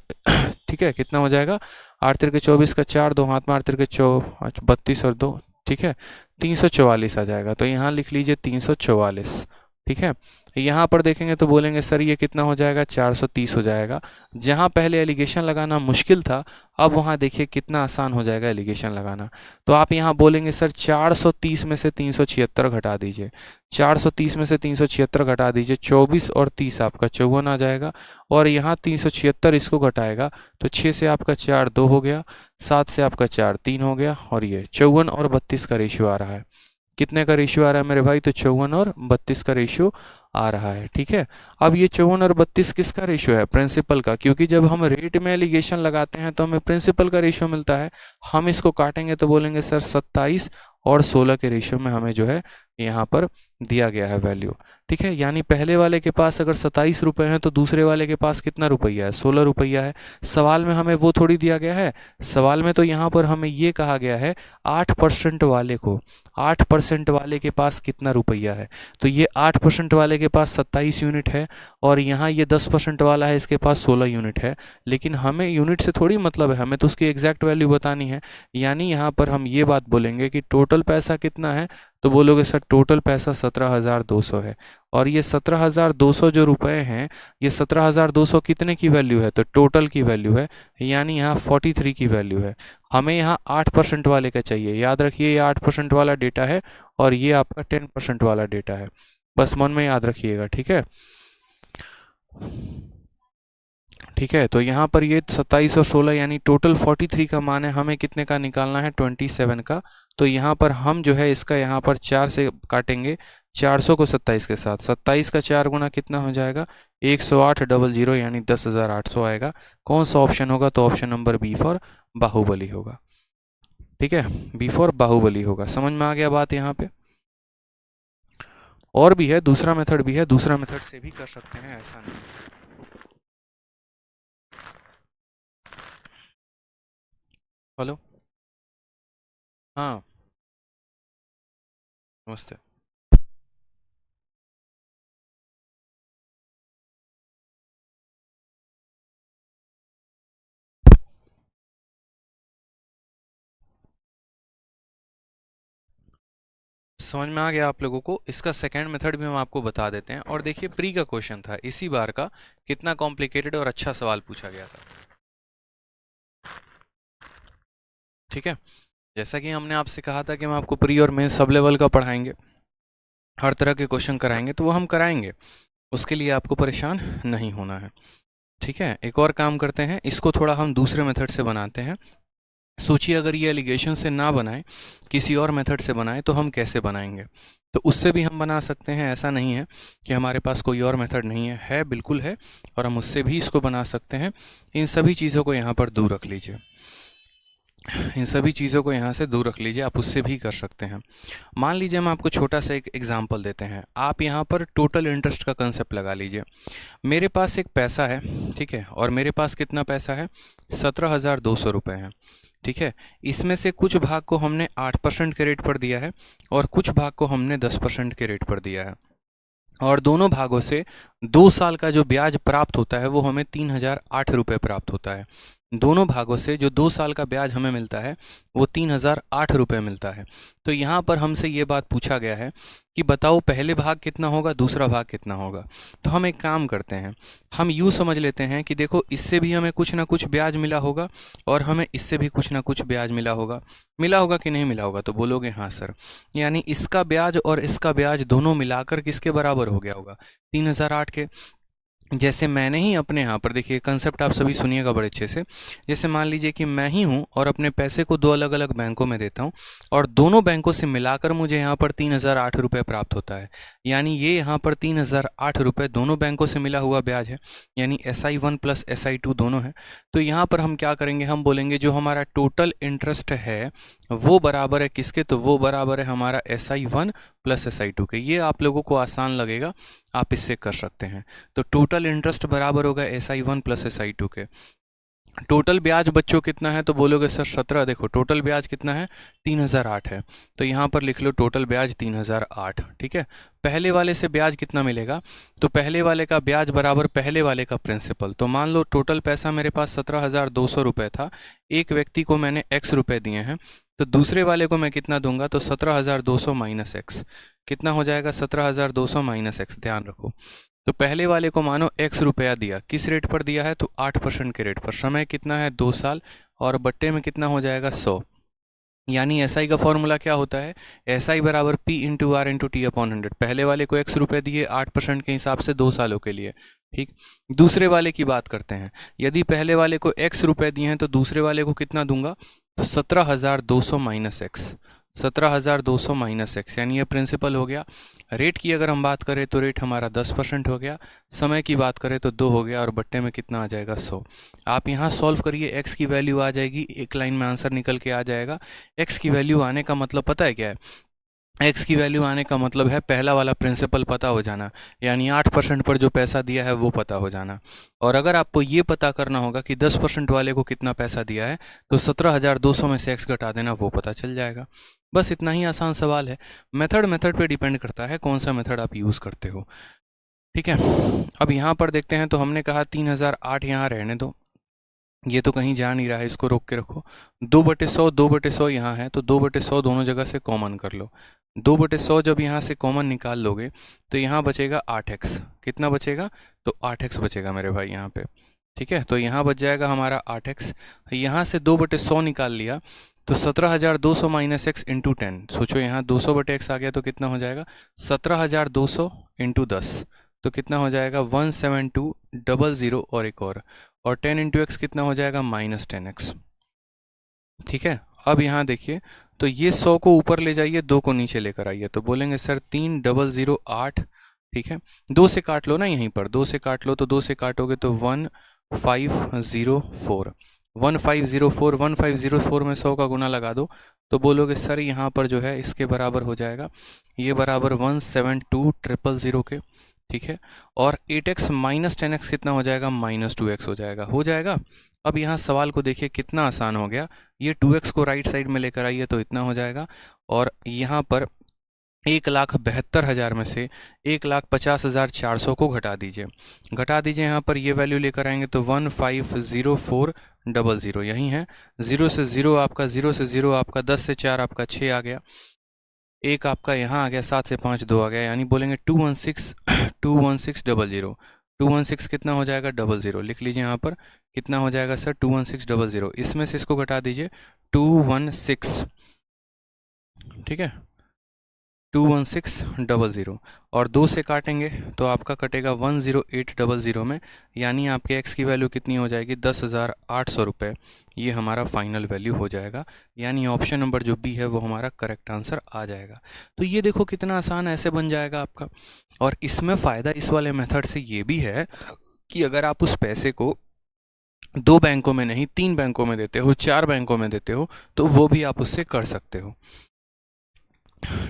ठीक है, कितना हो जाएगा, 8 तिरके 24 का 4, 2 हाथ में 8 तिरके 32 और 2, ठीक है, 344 आ जाएगा। तो यहाँ लिख लीजिए 344, ठीक है। यहाँ पर देखेंगे तो बोलेंगे सर ये कितना हो जाएगा, 430 हो जाएगा। जहाँ पहले एलिगेशन लगाना मुश्किल था, अब वहाँ देखिए कितना आसान हो जाएगा एलिगेशन लगाना। तो आप यहाँ बोलेंगे सर 430 में से 376 घटा दीजिए, 430 में से 376 घटा दीजिए, 24 और 30 आपका 54 आ जाएगा, और यहाँ 376 इसको घटाएगा तो 6 से आपका 4 2 हो गया, 7 से आपका 4 3 हो गया, और ये 54 और 32 का रेशियो आ रहा है। कितने का रेशियो आ रहा है मेरे भाई, तो 54 और 32 का रेशियो आ रहा है, ठीक है। अब ये 54 और 32 किसका रेशियो है, प्रिंसिपल का, क्योंकि जब हम रेट में एलिगेशन लगाते हैं तो हमें प्रिंसिपल का रेशियो मिलता है। हम इसको काटेंगे तो बोलेंगे सर 27 और 16 के रेशियो में हमें जो है यहाँ पर दिया गया है वैल्यू, ठीक है। यानी पहले वाले के पास अगर 27 रुपये हैं तो दूसरे वाले के पास कितना रुपया है, 16 रुपया है। सवाल में हमें वो थोड़ी दिया गया है, सवाल में तो यहाँ पर हमें ये कहा गया है 8% वाले को, 8% वाले के पास कितना रुपया है, तो ये 8% वाले के पास 27 यूनिट है, और यहाँ ये 10% वाला है इसके पास 16 यूनिट है। लेकिन हमें यूनिट से थोड़ी मतलब है, हमें तो उसकी एग्जैक्ट वैल्यू बतानी है। यानी यहाँ पर हम ये बात बोलेंगे कि टोटल पैसा कितना है, तो बोलोगे सर टोटल पैसा 17,200 है, और ये 17,200 जो रुपए हैं, ये 17,200 कितने की वैल्यू है, तो टोटल की वैल्यू है, यानी यहाँ 43 की वैल्यू है। हमें यहाँ 8% वाले का चाहिए, याद रखिए ये 8% वाला डेटा है और ये आपका 10% वाला डेटा है, बस मन में याद रखिएगा, ठीक है। ठीक है, तो यहाँ पर ये 27 और 16 यानी टोटल 43 का मान है, हमें कितने का निकालना है, 27 का। तो यहाँ पर हम जो है इसका यहाँ पर 4 से काटेंगे, 400 को 27 के साथ, 27 का 4 गुना कितना हो जाएगा, 108,000 यानी 10,800 आएगा। कौन सा ऑप्शन होगा, तो option number B for Baahubali होगा, ठीक है, बी फॉर बाहुबली होगा। समझ में आ गया बात यहाँ पे। और भी है, दूसरा मेथड भी है, दूसरा मेथड से भी कर सकते हैं, ऐसा नहीं। हेलो, हाँ नमस्ते। समझ में आ गया आप लोगों को। इसका सेकंड मेथड भी हम आपको बता देते हैं। और देखिए प्री का क्वेश्चन था इसी बार का, कितना कॉम्प्लिकेटेड और अच्छा सवाल पूछा गया था, ठीक है। जैसा कि हमने आपसे कहा था कि हम आपको प्री और मेन सब लेवल का पढ़ाएंगे, हर तरह के क्वेश्चन कराएंगे, तो वो हम कराएंगे, उसके लिए आपको परेशान नहीं होना है, ठीक है। एक और काम करते हैं, इसको थोड़ा हम दूसरे मेथड से बनाते हैं। सोचिए अगर ये एलिगेशन से ना बनाए, किसी और मेथड से बनाए, तो हम कैसे बनाएंगे। तो उससे भी हम बना सकते हैं, ऐसा नहीं है कि हमारे पास कोई और मेथड नहीं है, बिल्कुल है, और हम उससे भी इसको बना सकते हैं। इन सभी चीज़ों को यहाँ पर दूर रख लीजिए। इन सभी चीज़ों को यहाँ से दूर रख लीजिए, आप उससे भी कर सकते हैं। मान लीजिए हम आपको छोटा सा एक एग्जांपल देते हैं, आप यहाँ पर टोटल इंटरेस्ट का कंसेप्ट लगा लीजिए। मेरे पास एक पैसा है, ठीक है, और मेरे पास कितना पैसा है, 17,200 रुपये है, ठीक है। इसमें से कुछ भाग को हमने 8% के रेट पर दिया है और कुछ भाग को हमने 10% के रेट पर दिया है, और दोनों भागों से 2 साल का जो ब्याज प्राप्त होता है वो हमें 3,008 रुपये प्राप्त होता है। दोनों भागों से जो 2 साल का ब्याज हमें मिलता है वो 3,008 रुपये मिलता है। तो यहाँ पर हमसे ये बात पूछा गया है कि बताओ पहले भाग कितना होगा, दूसरा भाग कितना होगा। तो हम एक काम करते हैं, हम यूँ समझ लेते हैं कि देखो इससे भी हमें कुछ ना कुछ ब्याज मिला होगा और हमें इससे भी कुछ ना कुछ ब्याज मिला होगा कि नहीं मिला होगा। तो बोलोगे हाँ सर, यानी इसका ब्याज और इसका ब्याज दोनों मिलाकर किसके बराबर हो गया होगा, 3,008 के। जैसे मैंने ही अपने यहाँ पर देखिए, कंसेप्ट आप सभी सुनिएगा बड़े अच्छे से। जैसे मान लीजिए कि मैं ही हूँ और अपने पैसे को 2 अलग अलग बैंकों में देता हूँ और दोनों बैंकों से मिलाकर मुझे यहाँ पर 3,008 रुपये प्राप्त होता है। यानी ये यहाँ पर 3,008 रुपये दोनों बैंकों से मिला हुआ ब्याज है, यानी SI1 प्लस SI2 दोनों है। तो यहाँ पर हम क्या करेंगे, हम बोलेंगे जो हमारा टोटल इंटरेस्ट है वो बराबर है किसके, तो वो बराबर है हमारा SI1 प्लस SI2 के। ये आप लोगों को आसान लगेगा, आप इससे कर सकते हैं। तो टोटल इंटरेस्ट बराबर होगा SI1 प्लस SI2 के। टोटल ब्याज बच्चों कितना है, तो बोलोगे सर 17। देखो टोटल ब्याज कितना है, 3,008 है, तो यहाँ पर लिख लो टोटल ब्याज 3,008, ठीक है। पहले वाले से ब्याज कितना मिलेगा, तो पहले वाले का ब्याज बराबर पहले वाले का प्रिंसिपल। तो मान लो टोटल पैसा मेरे पास 17,200 रुपये था, एक व्यक्ति को मैंने x रुपये दिए हैं, तो दूसरे वाले को मैं कितना दूंगा, तो 17,200 माइनस एक्स। कितना हो जाएगा, 17,200 माइनस एक्स, ध्यान रखो। तो पहले वाले को मानो x रुपया दिया, किस रेट पर दिया है, तो 8% के रेट पर। समय कितना है, 2 साल, और बट्टे में कितना हो जाएगा, 100। यानी SI का फॉर्मूला क्या होता है, SI बराबर P into R into T upon 100। पहले वाले को x रुपये दिए 8% के हिसाब से 2 सालों के लिए, ठीक। दूसरे वाले की बात करते हैं, यदि पहले वाले को x रुपये दिए हैं तो दूसरे वाले को कितना दूंगा, तो 17,200 माइनस एक्स, 17,200 माइनस एक्स, यानी ये प्रिंसिपल हो गया। रेट की अगर हम बात करें तो रेट हमारा 10% हो गया, समय की बात करें तो 2 हो गया, और बट्टे में कितना आ जाएगा, 100। आप यहाँ सॉल्व करिए, x की वैल्यू आ जाएगी, एक लाइन में आंसर निकल के आ जाएगा। x की वैल्यू आने का मतलब पता है क्या है, x की वैल्यू आने का मतलब है पहला वाला प्रिंसिपल पता हो जाना, यानी 8% पर जो पैसा दिया है वो पता हो जाना। और अगर आपको ये पता करना होगा कि 10% वाले को कितना पैसा दिया है, तो 17,200 में से x घटा देना, वो पता चल जाएगा। बस इतना ही आसान सवाल है। मेथड पे डिपेंड करता है कौन सा मेथड आप यूज़ करते हो, ठीक है। अब यहाँ पर देखते हैं, तो हमने कहा 3,008 यहाँ रहने दो, ये तो कहीं जा नहीं रहा है, इसको रोक के रखो। 2/100, 2/100 यहाँ है, तो 2/100 दोनों जगह से कॉमन कर लो। 2/100 जब यहाँ से कॉमन निकाल लोगे तो यहाँ बचेगा 8x। कितना बचेगा, तो 8x बचेगा मेरे भाई यहाँ पे, ठीक है। तो यहाँ बच जाएगा हमारा 8x। यहाँ से 2/100 निकाल लिया तो 17,200 माइनस एक्स इंटू 10। सोचो यहाँ 200/x आ गया तो कितना हो जाएगा, 17,200 इंटू 10, तो कितना हो जाएगा 17200, और एक और 10 इंटू एक्स कितना हो जाएगा, -10x, ठीक है। अब यहाँ देखिए, तो ये 100 को ऊपर ले जाइए, 2 को नीचे लेकर आइए, तो बोलेंगे सर 3,008, ठीक है। 2 से काट लो ना, यहीं पर 2 से काट लो, तो 2 से काटोगे तो 1504, 1504, 1504 में 100 का गुना लगा दो, तो बोलोगे सर यहाँ पर जो है इसके बराबर हो जाएगा, ये बराबर 172,000 के, ठीक है। और 8x माइनस 10x कितना हो जाएगा, -2x हो जाएगा, हो जाएगा। अब यहाँ सवाल को देखिए कितना आसान हो गया, ये 2x को राइट साइड में लेकर आइए तो इतना हो जाएगा, और यहाँ पर 1,72,000 में से 1,50,400 को घटा दीजिए, यहाँ पर ये वैल्यू लेकर आएंगे तो 150400 यही है। 0 से 0 आपका 10 से 4 आपका 6 आ गया, एक आपका यहाँ आ गया, 7 से 5 2 आ गया, यानी बोलेंगे 21600। 216 कितना हो जाएगा, 00, लिख लीजिए यहाँ पर कितना हो जाएगा सर, 21600। इसमें से इसको घटा दीजिए, 216, ठीक है, 21600, और 2 से काटेंगे तो आपका कटेगा 10800 में, यानी आपके x की वैल्यू कितनी हो जाएगी, 10,800 रुपये। ये हमारा फाइनल वैल्यू हो जाएगा, यानी ऑप्शन नंबर जो बी है वो हमारा करेक्ट आंसर आ जाएगा। तो ये देखो कितना आसान ऐसे बन जाएगा आपका। और इसमें फ़ायदा इस वाले मेथड से ये भी है कि अगर आप उस पैसे को 2 बैंकों में नहीं 3 बैंकों में देते हो, 4 बैंकों में देते हो, तो वो भी आप उससे कर सकते हो।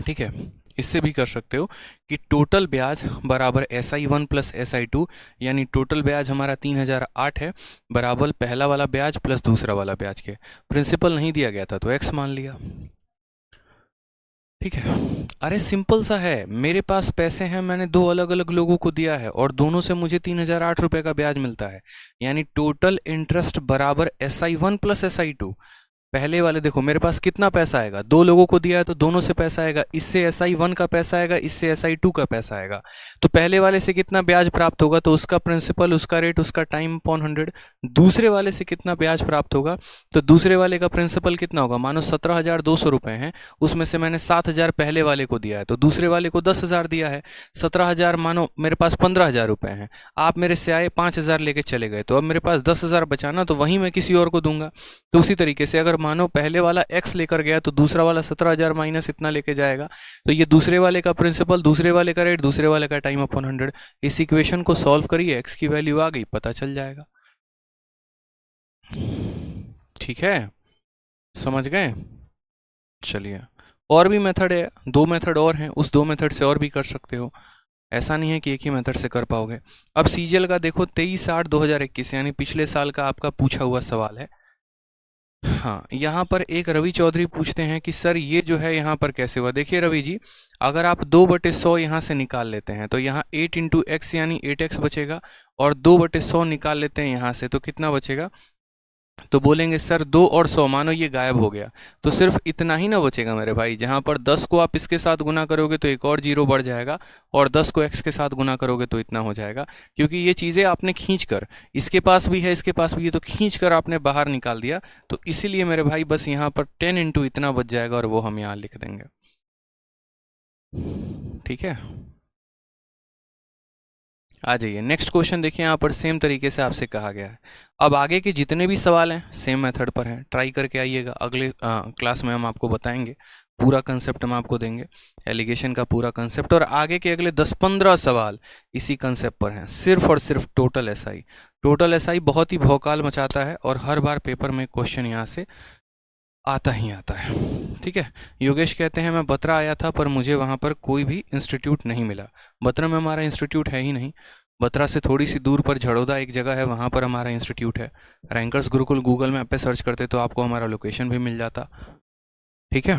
ठीक है, इससे भी कर सकते हो कि टोटल ब्याज बराबर SI1 प्लस SI2, यानी टोटल ब्याज हमारा 3008 है, बराबर पहला वाला ब्याज प्लस दूसरा वाला ब्याज के। प्रिंसिपल नहीं दिया गया था तो x मान लिया। ठीक है, अरे सिंपल सा है, मेरे पास पैसे हैं, मैंने 2 अलग अलग लोगों को दिया है और दोनों से मुझे 3008 रुपये का ब्याज मिलता है, यानी टोटल इंटरेस्ट बराबर SI1 प्लस SI2। पहले वाले देखो मेरे पास कितना पैसा आएगा, 2 लोगों को दिया है तो दोनों से पैसा आएगा, इससे SI1 का पैसा आएगा, इससे SI2 का पैसा आएगा। तो पहले वाले से कितना ब्याज प्राप्त होगा, तो उसका प्रिंसिपल, उसका रेट, उसका टाइम अपॉन 100। दूसरे वाले से कितना ब्याज प्राप्त होगा, तो दूसरे वाले का प्रिंसिपल कितना होगा, मानो 17,200 रुपये हैं, उसमें से मैंने 7,000 पहले वाले को दिया है, तो दूसरे वाले को 10,000 दिया है। 17,000 मानो मेरे पास 15,000 रुपये हैं, आप मेरे से आए 5,000 लेके चले गए, तो अब मेरे पास 10,000 बचाना, तो वहीं मैं किसी और को दूंगा। तो उसी तरीके से अगर मानो पहले वाला x लेकर गया तो दूसरा वाला 17,000 माइनस इतना लेके जाएगा, तो ये दूसरे वाले का प्रिंसिपल, दूसरे वाले का रेट, दूसरे वाले का टाइम अपॉन 100। इस इक्वेशन को सॉल्व करिए, x की वैल्यू आ गई, पता चल जाएगा। ठीक है, समझ गए? चलिए, और भी मेथड है, 2 मेथड और हैं, उस 2 मेथड से और भी कर सकते हो, ऐसा नहीं है कि एक ही मेथड से कर पाओगे। अब सीजीएल का देखो 23/8/2021, यानी पिछले साल का आपका पूछा हुआ सवाल है। हाँ, यहाँ पर एक रवि चौधरी पूछते हैं कि सर ये जो है यहाँ पर कैसे हुआ। देखिए रवि जी, अगर आप 2/100 यहाँ से निकाल लेते हैं तो यहाँ 8 इंटू एक्स यानी 8x बचेगा, और 2/100 निकाल लेते हैं यहाँ से तो कितना बचेगा, तो बोलेंगे सर 2 और 100, मानो ये गायब हो गया, तो सिर्फ इतना ही ना बचेगा मेरे भाई। जहाँ पर 10 को आप इसके साथ गुना करोगे तो एक और जीरो बढ़ जाएगा, और 10 को x के साथ गुना करोगे तो इतना हो जाएगा, क्योंकि ये चीज़ें आपने खींच कर, इसके पास भी है इसके पास भी है, तो खींच कर आपने बाहर निकाल दिया, तो इसीलिए मेरे भाई बस यहाँ पर 10 इंटू इतना बच जाएगा, और वो हम यहाँ लिख देंगे। ठीक है, आ जाइए नेक्स्ट क्वेश्चन। देखिए यहाँ पर सेम तरीके से आपसे कहा गया है। अब आगे के जितने भी सवाल हैं सेम मेथड पर हैं, ट्राई करके आइएगा। अगले क्लास में हम आपको बताएंगे, पूरा कंसेप्ट हम आपको देंगे, एलिगेशन का पूरा कंसेप्ट, और आगे के अगले 10-15 सवाल इसी कंसेप्ट पर हैं, सिर्फ और सिर्फ टोटल एसआई। टोटल एसआई बहुत ही भौकाल मचाता है, और हर बार पेपर में क्वेश्चन यहाँ से आता ही आता है। ठीक है, योगेश कहते हैं मैं बत्रा आया था पर मुझे वहाँ पर कोई भी इंस्टीट्यूट नहीं मिला। बत्रा में हमारा इंस्टीट्यूट है ही नहीं, बत्रा से थोड़ी सी दूर पर झड़ोदा एक जगह है, वहाँ पर हमारा इंस्टीट्यूट है। रैंकर्स गुरुकुल गूगल मैप पे सर्च करते तो आपको हमारा लोकेशन भी मिल जाता। ठीक है,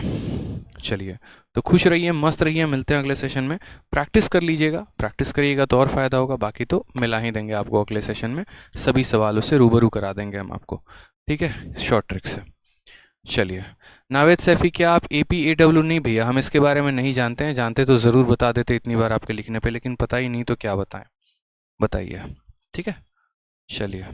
चलिए, तो खुश रहिए, मस्त रहिए, मिलते हैं अगले सेशन में। प्रैक्टिस कर लीजिएगा, प्रैक्टिस करिएगा तो और फ़ायदा होगा, बाकी तो मिला ही देंगे आपको अगले सेशन में, सभी सवालों से रूबरू करा देंगे हम आपको। ठीक है, शॉर्ट ट्रिक से। चलिए, नावेद सैफी, क्या आप APAW? नहीं भैया, हम इसके बारे में नहीं जानते हैं, जानते तो ज़रूर बता देते इतनी बार आपके लिखने पे, लेकिन पता ही नहीं तो क्या बताएं, बताइए। ठीक है, चलिए।